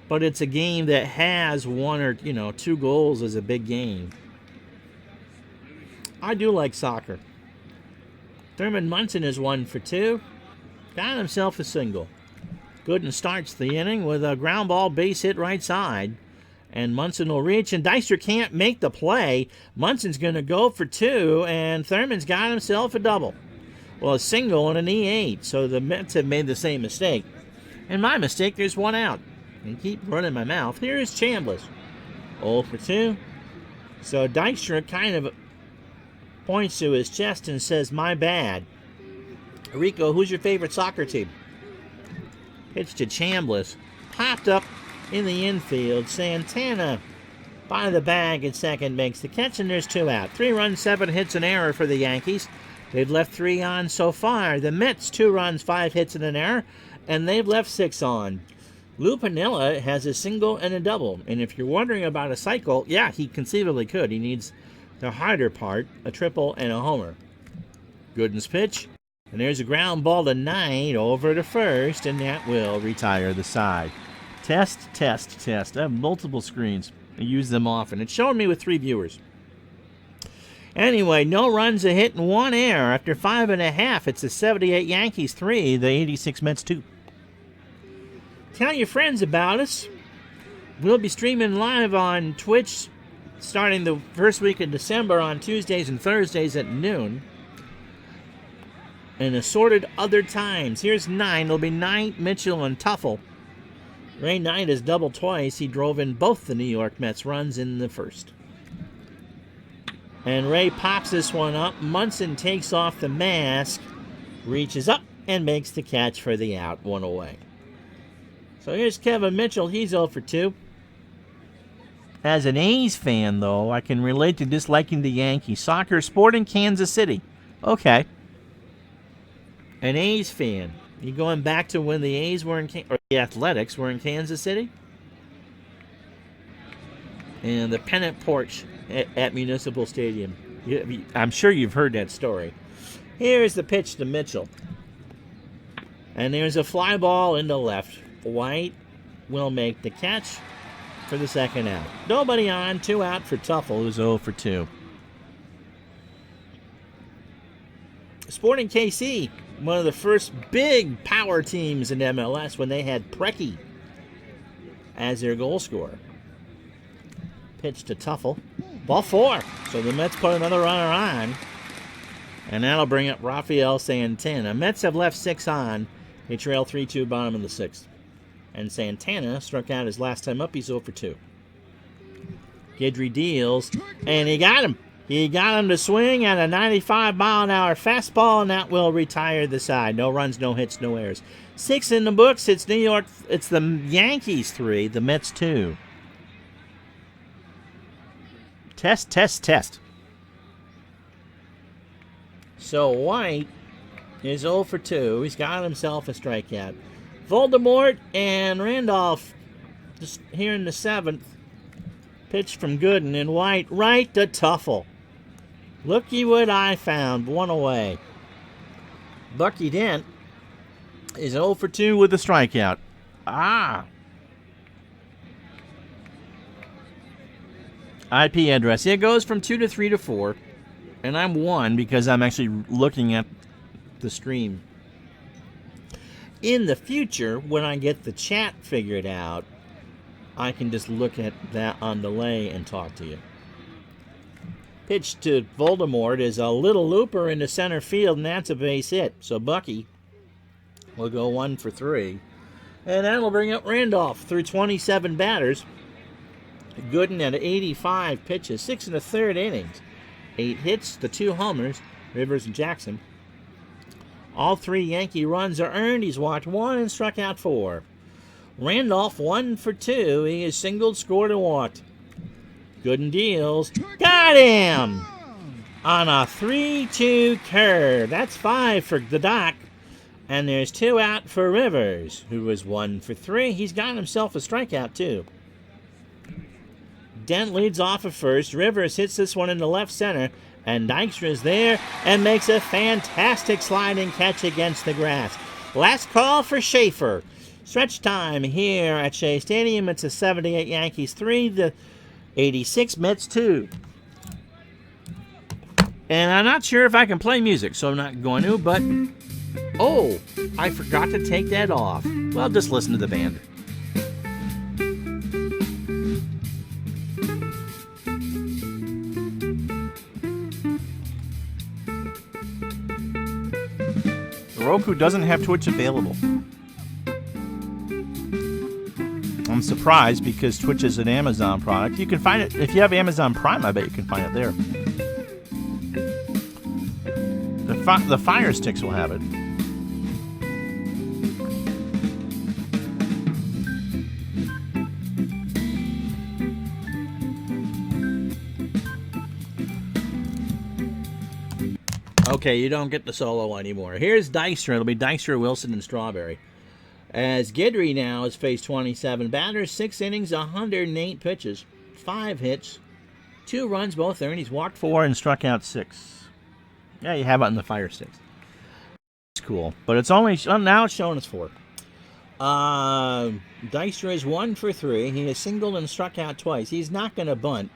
but it's a game that has 1 or 2 goals is a big game. I do like soccer. Thurman Munson is 1 for 2. Got himself a single. Gooden starts the inning with a ground ball base hit right side. And Munson will reach, and Dykstra can't make the play. Munson's going to go for 2, and Thurman's got himself a double. Well, a single and an E8, so the Mets have made the same mistake. And my mistake, there's 1 out. And keep running my mouth. Here's Chambliss. 0 for 2. So Dykstra kind of points to his chest and says, my bad. Rico, who's your favorite soccer team? Pitch to Chambliss. Popped up in the infield. Santana by the bag at second makes the catch, and there's 2 out. 3 runs, 7 hits, an error for the Yankees. They've left 3 on so far. The Mets, 2 runs, 5 hits, and an error, and they've left 6 on. Lou Piniella has a single and a double, and if you're wondering about a cycle, yeah, he conceivably could. He needs the harder part, a triple and a homer. Gooden's pitch. And there's a ground ball to Knight over to first, and that will retire the side. Test, test, test. I have multiple screens. I use them often. It's showing me with 3 viewers. Anyway, no runs, a hit, and 1 error. After 5.5, it's the 78 Yankees 3, the 86 Mets 2. Tell your friends about us. We'll be streaming live on Twitch starting the first week of December on Tuesdays and Thursdays at noon. And assorted other times. Here's 9. It'll be Knight, Mitchell, and Tuffle. Ray Knight has doubled twice. He drove in both the New York Mets runs in the first. And Ray pops this one up. Munson takes off the mask, reaches up, and makes the catch for the out. 1 away. So here's Kevin Mitchell. He's 0 for 2. As an A's fan, though, I can relate to disliking the Yankees. Soccer sport in Kansas City. Okay. An A's fan. You going back to when the A's were or the Athletics were in Kansas City? And the pennant porch at Municipal Stadium. I'm sure you've heard that story. Here's the pitch to Mitchell. And there's a fly ball into left. White will make the catch for the second out. Nobody on, 2 out for Tuffle, who's 0 for 2. Sporting KC, one of the first big power teams in MLS when they had Preki as their goal scorer. Pitch to Tuffle. Ball 4. So the Mets put another runner on. And that'll bring up Rafael Santana. Mets have left 6 on. They trail 3-2 bottom of the 6th. And Santana struck out his last time up. He's 0 for 2. Guidry deals. And he got him. He got him to swing at a 95-mile-an-hour fastball, and that will retire the side. No runs, no hits, no errors. 6 in the books. It's It's the Yankees 3, the Mets 2. Test, test, test. So White is 0 for 2. He's got himself a strikeout. Voldemort and Randolph just here in the 7th. Pitch from Gooden and White right to Tuffle. Looky what I found. 1 away. Bucky Dent is 0 for 2 with a strikeout. IP address. It goes from 2 to 3 to 4. And I'm 1 because I'm actually looking at the stream. In the future, when I get the chat figured out, I can just look at that on delay and talk to you. Pitch to Voldemort is a little looper into center field, and that's a base hit. So Bucky will go 1 for 3. And that'll bring up Randolph through 27 batters. Gooden at 85 pitches, 6 1/3 innings. 8 hits, the 2 homers, Rivers and Jackson. All 3 Yankee runs are earned. He's walked 1 and struck out 4. Randolph 1 for 2. He has singled, scored, and walked. Gooden deals. Got him! On a 3-2 curve. That's 5 for the Doc. And there's 2 out for Rivers, who was 1 for 3. He's got himself a strikeout, too. Dent leads off at first. Rivers hits this one in the left center. And Dykstra is there and makes a fantastic sliding catch against the grass. Last call for Schaefer. Stretch time here at Shea Stadium. It's a 78 Yankees 3, the 86 Mets 2. And I'm not sure if I can play music, so I'm not going to, but... Oh, I forgot to take that off. Well, just listen to the band. Roku doesn't have Twitch available. I'm surprised because Twitch is an Amazon product. You can find it if you have Amazon Prime. I bet you can find it there. The Fire Sticks will have it. Okay, you don't get the solo anymore. Here's Dykstra. It'll be Dykstra, Wilson, and Strawberry. As Guidry now has faced 27 batters, 6 innings, 108 pitches, 5 hits, 2 runs, both earned. He's walked 4 and struck out 6. Yeah, you have it on the Fire Sticks. It's cool, but it's only now it's showing us 4. Dykstra is 1 for 3. He has singled and struck out twice. He's not going to bunt.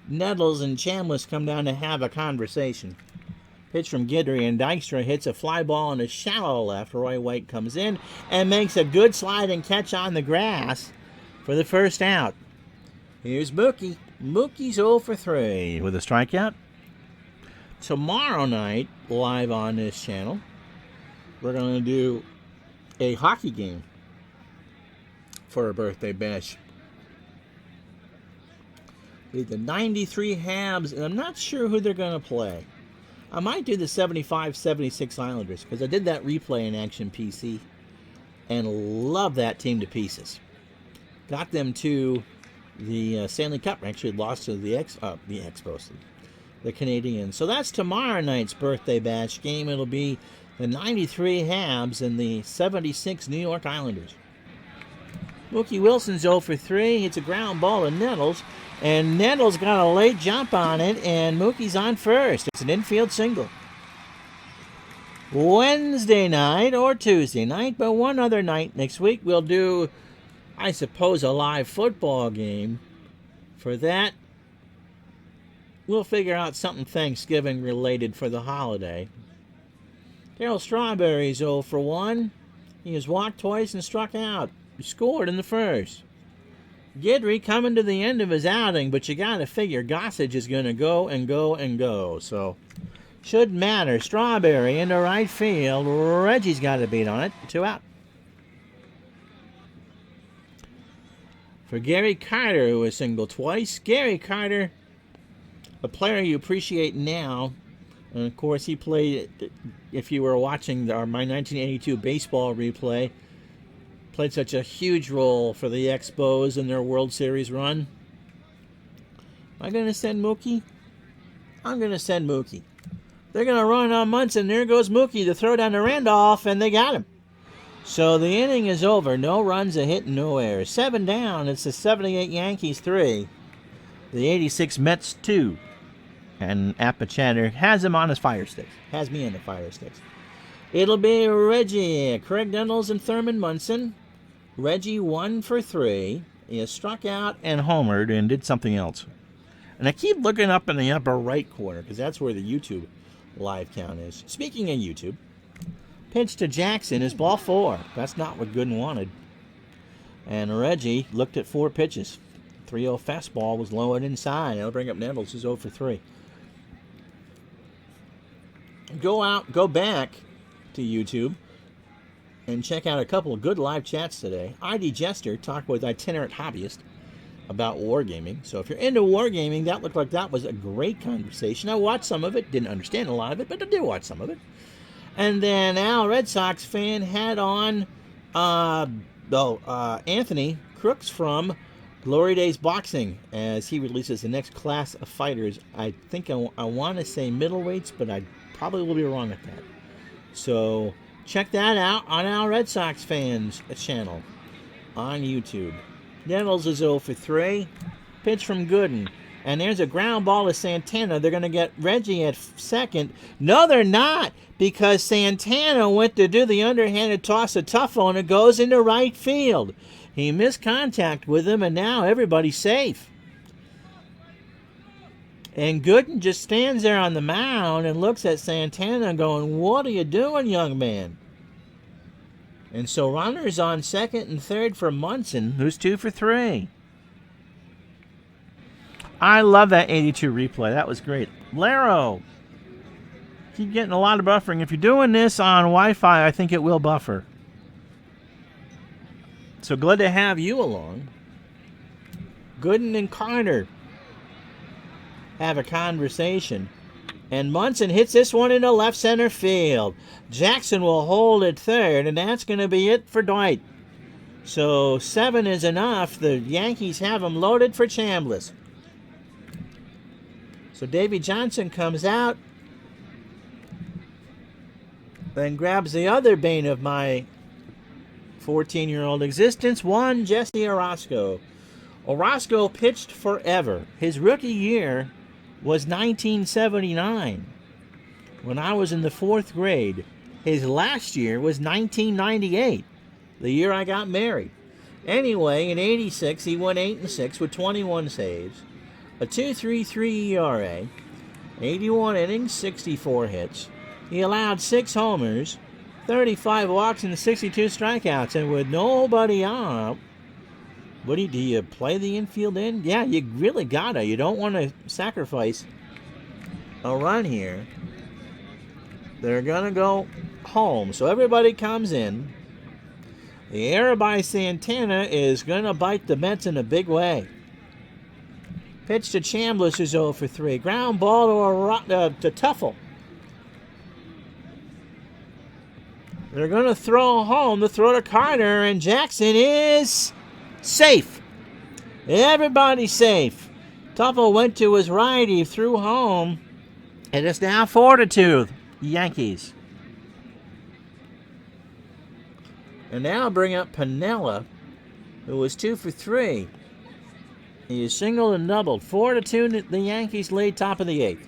Nettles and Chambliss come down to have a conversation. Pitch from Guidry, and Dykstra hits a fly ball in a shallow left. Roy White comes in and makes a good sliding catch on the grass for the first out. Here's Mookie. Mookie's 0 for 3 with a strikeout. Tomorrow night, live on this channel, we're going to do a hockey game for a birthday bash. The 93 Habs, and I'm not sure who they're going to play. I might do the 75-76 Islanders, because I did that replay in Action PC and love that team to pieces. Got them to the Stanley Cup. Actually lost to the Expos, the Canadians. So that's tomorrow night's birthday bash game. It'll be the 93 Habs and the 76 New York Islanders. Mookie Wilson's 0 for 3. Hits a ground ball to Nettles. And Nettles got a late jump on it, and Mookie's on first. It's an infield single. Wednesday night or Tuesday night, but one other night next week, we'll do, I suppose, a live football game. For that, we'll figure out something Thanksgiving related for the holiday. Darryl Strawberry's 0 for 1. He has walked twice and struck out. He scored in the first. Guidry coming to the end of his outing, but you got to figure Gossage is going to go and go and go. So, should matter. Strawberry into right field. Reggie's got a beat on it. 2 out. For Gary Carter, who has singled twice. Gary Carter, a player you appreciate now. And, of course, he played, if you were watching my 1982 baseball replay, played such a huge role for the Expos in their World Series run. Am I going to send Mookie? I'm going to send Mookie. They're going to run on Munson. There goes Mookie to throw down to Randolph, and they got him. So the inning is over. No runs, a hit, no errors. 7 down. It's the 78 Yankees 3. The 86 Mets 2. And Appichatter has him on his Fire Sticks. Has me on the Fire Sticks. It'll be Reggie, Craig Dundles, and Thurman Munson. Reggie 1 for 3. He has struck out and homered and did something else. And I keep looking up in the upper right corner because that's where the YouTube live count is. Speaking of YouTube, pitch to Jackson is ball 4. That's not what Gooden wanted. And Reggie looked at 4 pitches. 3-0 fastball was low and inside. That'll bring up Nettles, who's 0 for 3. Go back to YouTube and check out a couple of good live chats today. ID Jester talked with Itinerant Hobbyist about wargaming. So if you're into wargaming, that looked like that was a great conversation. I watched some of it, didn't understand a lot of it, but I did watch some of it. And then Al, Red Sox fan, had on Anthony Crooks from Glory Days Boxing as he releases the next class of fighters. I think I want to say middleweights, but I probably will be wrong at that. So check that out on our Red Sox fans channel on YouTube. Nettles is 0 for 3. Pitch from Gooden. And there's a ground ball to Santana. They're going to get Reggie at second. No, they're not, because Santana went to do the underhanded toss to Tuffle, and it goes into right field. He missed contact with him, and now everybody's safe. And Gooden just stands there on the mound and looks at Santana going, "What are you doing, young man?" And so runners on second and third for Munson, who's 2 for 3. I love that 82 replay. That was great. Laro. Keep getting a lot of buffering. If you're doing this on Wi-Fi, I think it will buffer. So glad to have you along. Gooden and Carter have a conversation. And Munson hits this one into left center field. Jackson will hold at third, and that's going to be it for Dwight. So 7 is enough. The Yankees have him loaded for Chambliss. So Davy Johnson comes out, then grabs the other bane of my 14-year-old existence, one Jesse Orozco. Orozco pitched forever. His rookie year was 1979, when I was in the 4th grade. His last year was 1998, the year I got married. Anyway, in 86, he went 8-6 with 21 saves, a 2.33 ERA, 81 innings, 64 hits. He allowed 6 homers, 35 walks, and 62 strikeouts. And with nobody out, do you play the infield in? Yeah, you really gotta. You don't want to sacrifice a run here. They're gonna go home. So everybody comes in. The error by Santana is gonna bite the Mets in a big way. Pitch to Chambliss, who's 0 for 3. Ground ball to Tuffle. They're going to throw home. The throw to Carter, and Jackson is safe. Everybody's safe. Tuffle went to his right. He threw home. And it's now 4-2, Yankees. And now bring up Piniella, who was 2 for 3. He is singled and doubled. 4-2, the Yankees lead, top of the 8th.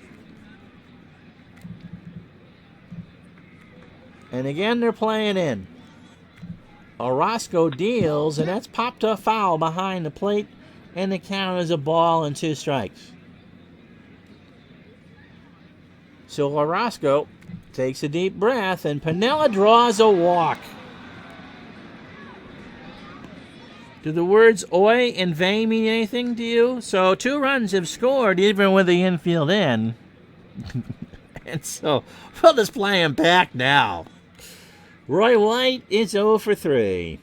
And again, they're playing in. Orozco deals, and that's popped a foul behind the plate, and the count is a ball and 2 strikes. So Orozco takes a deep breath, and Piniella draws a walk. Do the words "oi" and "vey" mean anything to you? So 2 runs have scored even with the infield in. And so we'll just play him back now. Roy White is 0 for 3.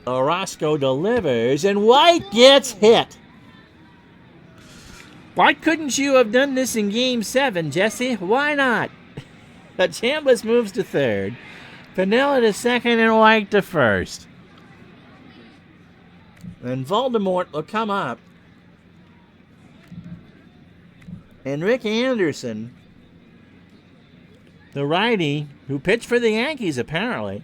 Orozco delivers, and White gets hit. Why couldn't you have done this in Game 7, Jesse? Why not? Chambliss moves to third. Piniella to second, and White to first. And Voldemort will come up. And Rick Anderson, the righty, who pitched for the Yankees apparently,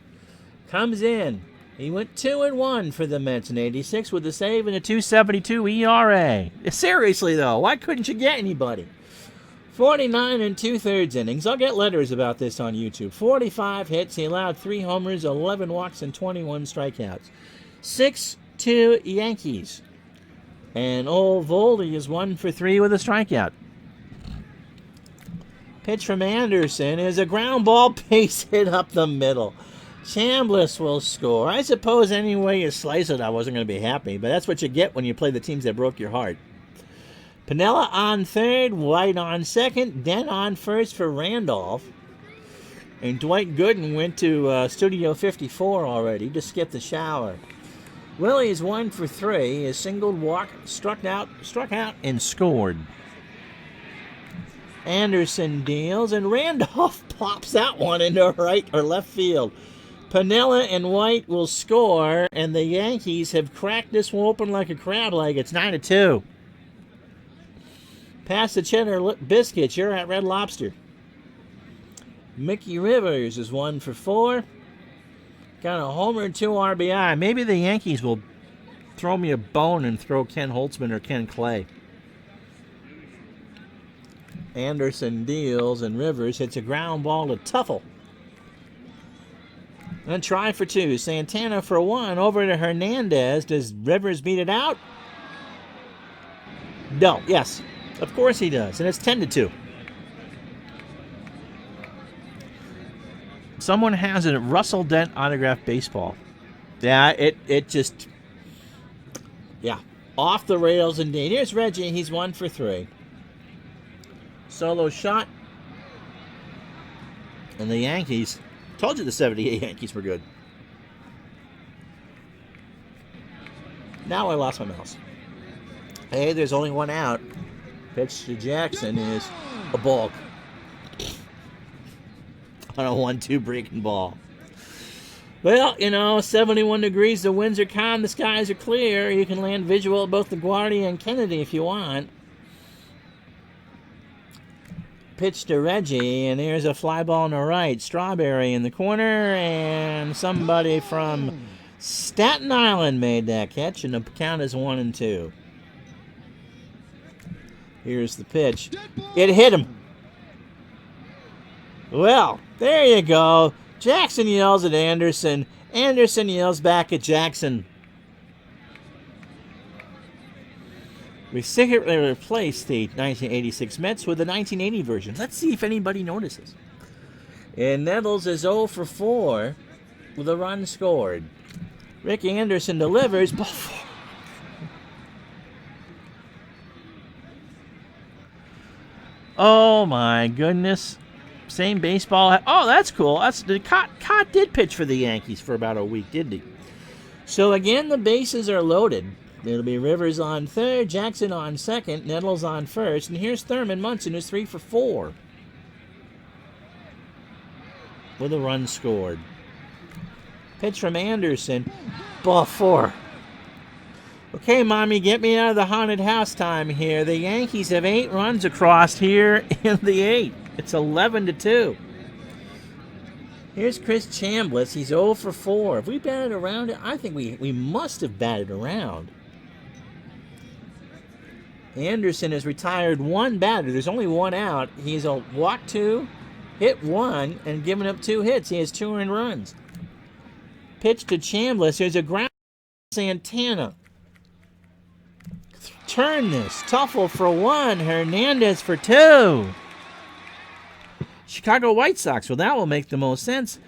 comes in. He went 2-1 for the Mets in 86 with a save and a 2.72 ERA. Seriously, though, why couldn't you get anybody? 49 2/3 innings. I'll get letters about this on YouTube. 45 hits. He allowed 3 homers, 11 walks, and 21 strikeouts. 6-2 Yankees. And old Voldy is 1 for 3 with a strikeout. Pitch from Anderson is a ground ball base hit up the middle. Chambliss will score. I suppose any way you slice it, I wasn't going to be happy, but that's what you get when you play the teams that broke your heart. Piniella on third, White on second, Dent on first for Randolph. And Dwight Gooden went to Studio 54 already to skip the shower. Willie's 1 for 3, a single walk, struck out, and scored. Anderson deals, and Randolph pops that one into right or left field. Piniella and White will score, and the Yankees have cracked this one open like a crab leg. It's 9-2. Pass the cheddar biscuits. You're at Red Lobster. Mickey Rivers is 1 for 4. Got a homer and 2 RBI. Maybe the Yankees will throw me a bone and throw Ken Holtzman or Ken Clay. Anderson deals, and Rivers hits a ground ball to Tuffle. And try for 2. Santana for 1. Over to Hernandez. Does Rivers beat it out? No. Yes. Of course he does. And it's 10-2. Someone has a Russell Dent autographed baseball. Yeah, it just... Yeah. Off the rails indeed. Here's Reggie. He's 1 for 3. Solo shot. And the Yankees... Told you the 78 Yankees were good. Now I lost my mouse. Hey, there's only one out. Pitch to Jackson is a balk. On a 1-2 breaking ball. Well, 71 degrees. The winds are calm. The skies are clear. You can land visual at both LaGuardia and Kennedy if you want. Pitch to Reggie, and here's a fly ball on the right. Strawberry in the corner, and somebody from Staten Island made that catch, and the count is 1-2. Here's the pitch. It hit him. Well, there you go. Jackson yells at Anderson. Anderson yells back at Jackson. We secretly replaced the 1986 Mets with the 1980 version. Let's see if anybody notices. And Nettles is 0 for 4 with a run scored. Rick Anderson delivers. Oh my goodness. Same baseball. Oh, that's cool. Cott did pitch for the Yankees for about a week, didn't he? So again, the bases are loaded. It'll be Rivers on third, Jackson on second, Nettles on first, and here's Thurman Munson, who's 3 for 4 with a run scored. Pitch from Anderson, ball 4. Okay, Mommy, get me out of the haunted house time here. The Yankees have 8 runs across here in the 8th. It's 11-2. Here's Chris Chambliss. He's 0 for 4. Have we batted around it? I think we must have batted around. Anderson has retired 1 batter. There's only 1 out. He's a walk 2, hit 1, and given up 2 hits. He has 2 earned runs. Pitch to Chambliss. There's a ground Santana. Turn this. Tuffle for 1. Hernandez for 2. Chicago White Sox. Well, that will make the most sense.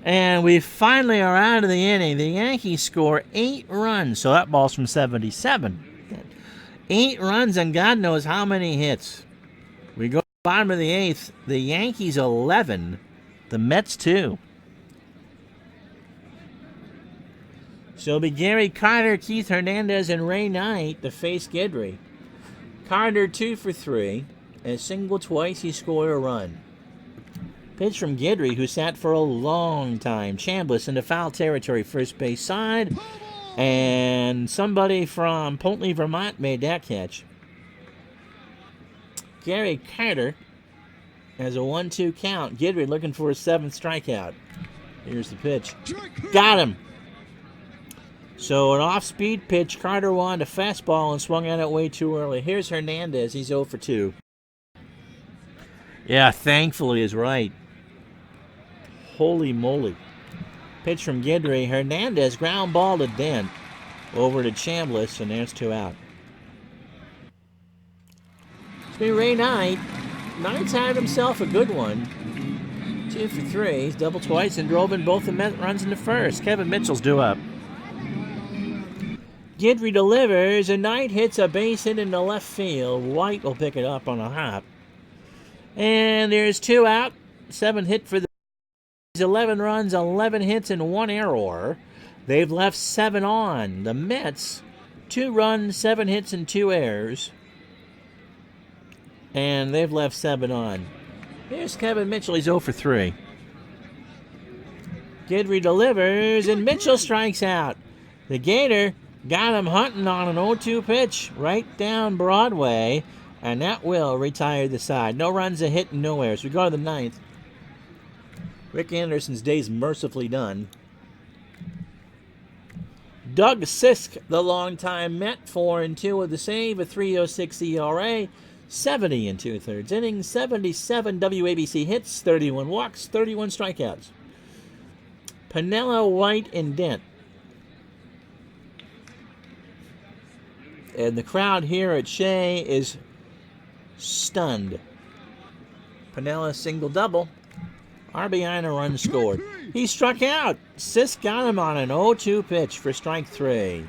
And we finally are out of the inning. The Yankees score 8 runs. So that ball's from 77. 8 runs and God knows how many hits. We go to the bottom of the 8th. The Yankees 11. The Mets 2. So it'll be Gary Carter, Keith Hernandez, and Ray Knight to face Guidry. Carter 2 for 3. And single twice, he scored a run. Pitch from Guidry, who sat for a long time. Chambliss into foul territory, first base side. And somebody from Pontley, Vermont made that catch. Gary Carter has a 1-2 count. Guidry looking for his 7th strikeout. Here's the pitch. Got him. So an off-speed pitch. Carter wanted a fastball and swung at it way too early. Here's Hernandez. He's 0 for 2. Yeah, thankfully is right. Holy moly. Pitch from Guidry. Hernandez, ground ball to Dent. Over to Chambliss, and there's 2 out. It's been Ray Knight. Knight's had himself a good one. 2 for 3. He's doubled twice and drove in both the Met runs in the first. Kevin Mitchell's due up. Guidry delivers, and Knight hits a base hit into left field. White will pick it up on a hop. And there's 2 out. 7 hit for the 11 runs, 11 hits, and 1 error. They've left 7 on. The Mets, 2 runs, 7 hits, and 2 errors. and they've left 7 on. Here's Kevin Mitchell. He's 0 for 3. Guidry delivers, and Mitchell strikes out. The Gator got him hunting on an 0-2 pitch right down Broadway, and that will retire the side. No runs, a hit, and no errors. We go to the 9th. Rick Anderson's day's mercifully done. Doug Sisk, the longtime Met, 4-2 with the save, a 3.06 ERA, 70 2/3 innings, 77 WABC hits, 31 walks, 31 strikeouts. Piniella, White, and Dent. And the crowd here at Shea is stunned. Piniella single-double. RBI and a run scored. He struck out. Sisk got him on an 0-2 pitch for strike 3.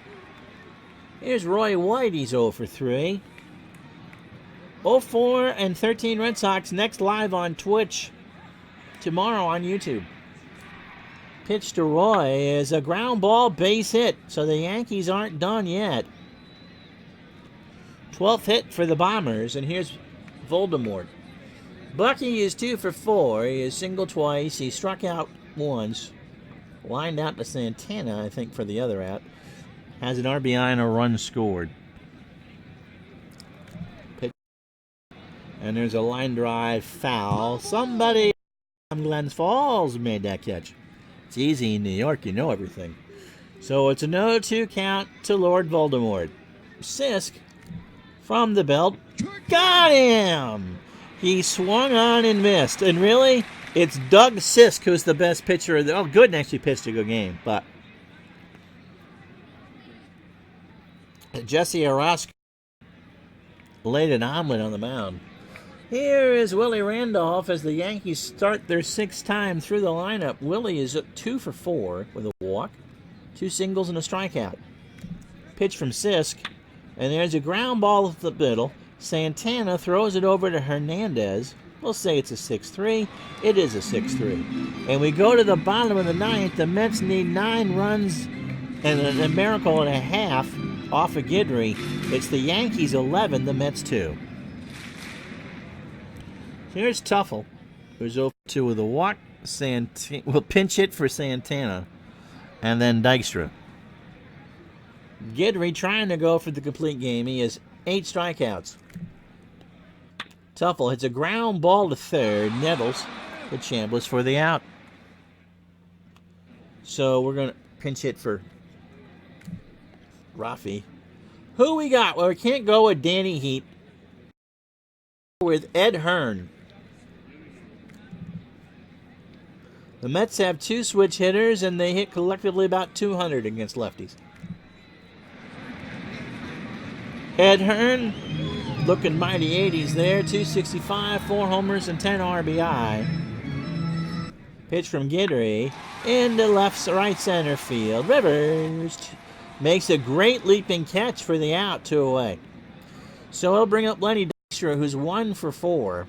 Here's Roy White. He's 0 for 3. 0-4 and 13 Red Sox next live on Twitch. Tomorrow on YouTube. Pitch to Roy is a ground ball base hit, so the Yankees aren't done yet. 12th hit for the Bombers, and here's Voldemort. Bucky is 2 for 4. He is single twice. He struck out once. Lined out to Santana, I think, for the other out. Has an RBI and a run scored. Pitch. And there's a line drive foul. Somebody from Glens Falls made that catch. It's easy in New York, you know everything. So it's a 0-2 count to Lord Voldemort. Sisk from the belt. Got him! He swung on and missed. And really, it's Doug Sisk who's the best pitcher. Gooden actually pitched a good game, but Jesse Orosco laid an omelet on the mound. Here is Willie Randolph as the Yankees start their 6th time through the lineup. Willie is 2 for 4 with a walk, 2 singles and a strikeout. Pitch from Sisk, and there's a ground ball at the middle. Santana throws it over to Hernandez. We'll say it's a 6-3. It is a 6-3. And we go to the bottom of the 9th. The Mets need 9 runs and a miracle and a half off of Guidry. It's the Yankees 11, the Mets 2. Here's Tuffle, who's 0-2 with a walk. Will pinch hit for Santana. And then Dykstra. Guidry trying to go for the complete game. He has 8 strikeouts. Tuffle hits a ground ball to third. Nettles the Chambliss for the out. So we're going to pinch hit for Rafi. Who we got? Well, we can't go with Danny Heat. With Ed Hearn. The Mets have 2 switch hitters, and they hit collectively about 200 against lefties. Ed Hearn, looking mighty 80s there, 265, 4 homers, and 10 RBI. Pitch from Guidry into right center field. Rivers makes a great leaping catch for the out, 2 away. So he'll bring up Lenny Dykstra, who's 1 for 4.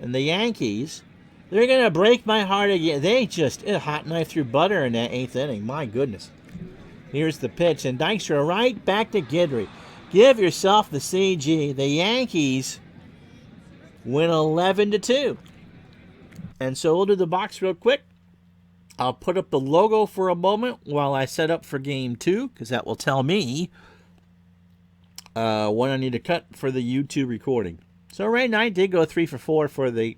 And the Yankees, they're going to break my heart again. They just a hot knife through butter in that 8th inning. My goodness. Here's the pitch, and Dykstra right back to Guidry. Give yourself the CG. The Yankees win 11-2. And so we'll do the box real quick. I'll put up the logo for a moment while I set up for game 2, because that will tell me when I need to cut for the YouTube recording. So right now I did go 3 for 4 for the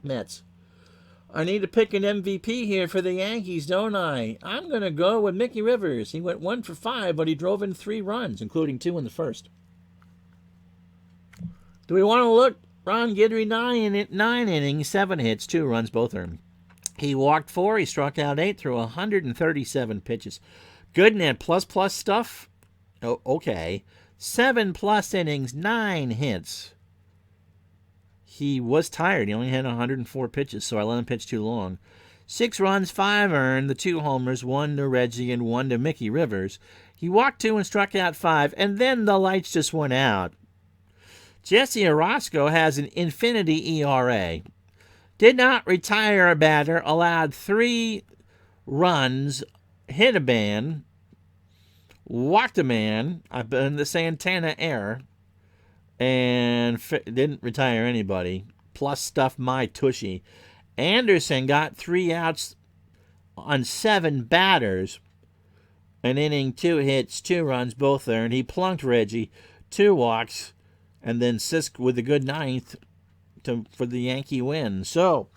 Mets. I need to pick an MVP here for the Yankees, don't I? I'm going to go with Mickey Rivers. He went 1 for 5, but he drove in 3 runs, including 2 in the first. Do we want to look? Ron Guidry, 9 innings, 7 hits, 2 runs, both earned. He walked 4, he struck out 8 through 137 pitches. Good in that plus stuff? Oh, okay. 7+ innings, 9 hits. He was tired. He only had 104 pitches, so I let him pitch too long. 6 runs, 5 earned, the 2 homers, 1 to Reggie and 1 to Mickey Rivers. He walked 2 and struck out 5, and then the lights just went out. Jesse Orosco has an infinity ERA. Did not retire a batter, allowed 3 runs, hit a man, walked a man, in the Santana error, and didn't retire anybody, plus stuffed my tushy. Anderson got 3 outs on 7 batters. An inning, 2 hits, 2 runs, both earned. He plunked Reggie, 2 walks, and then Sisk with a good 9th for the Yankee win. So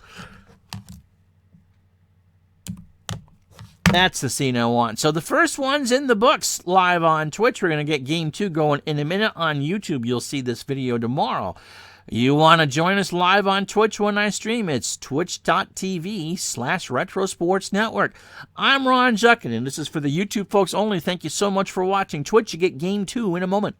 that's the scene I want. So the first one's in the books live on Twitch. We're going to get Game 2 going in a minute on YouTube. You'll see this video tomorrow. You want to join us live on Twitch when I stream? It's twitch.tv/RetroSportsNetwork. I'm Ron Jucken, and this is for the YouTube folks only. Thank you so much for watching Twitch. You get Game 2 in a moment.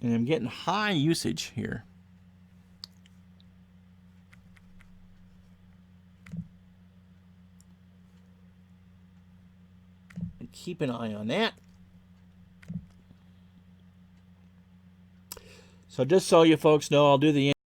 And I'm getting high usage here. Keep an eye on that. So just so you folks know, I'll do the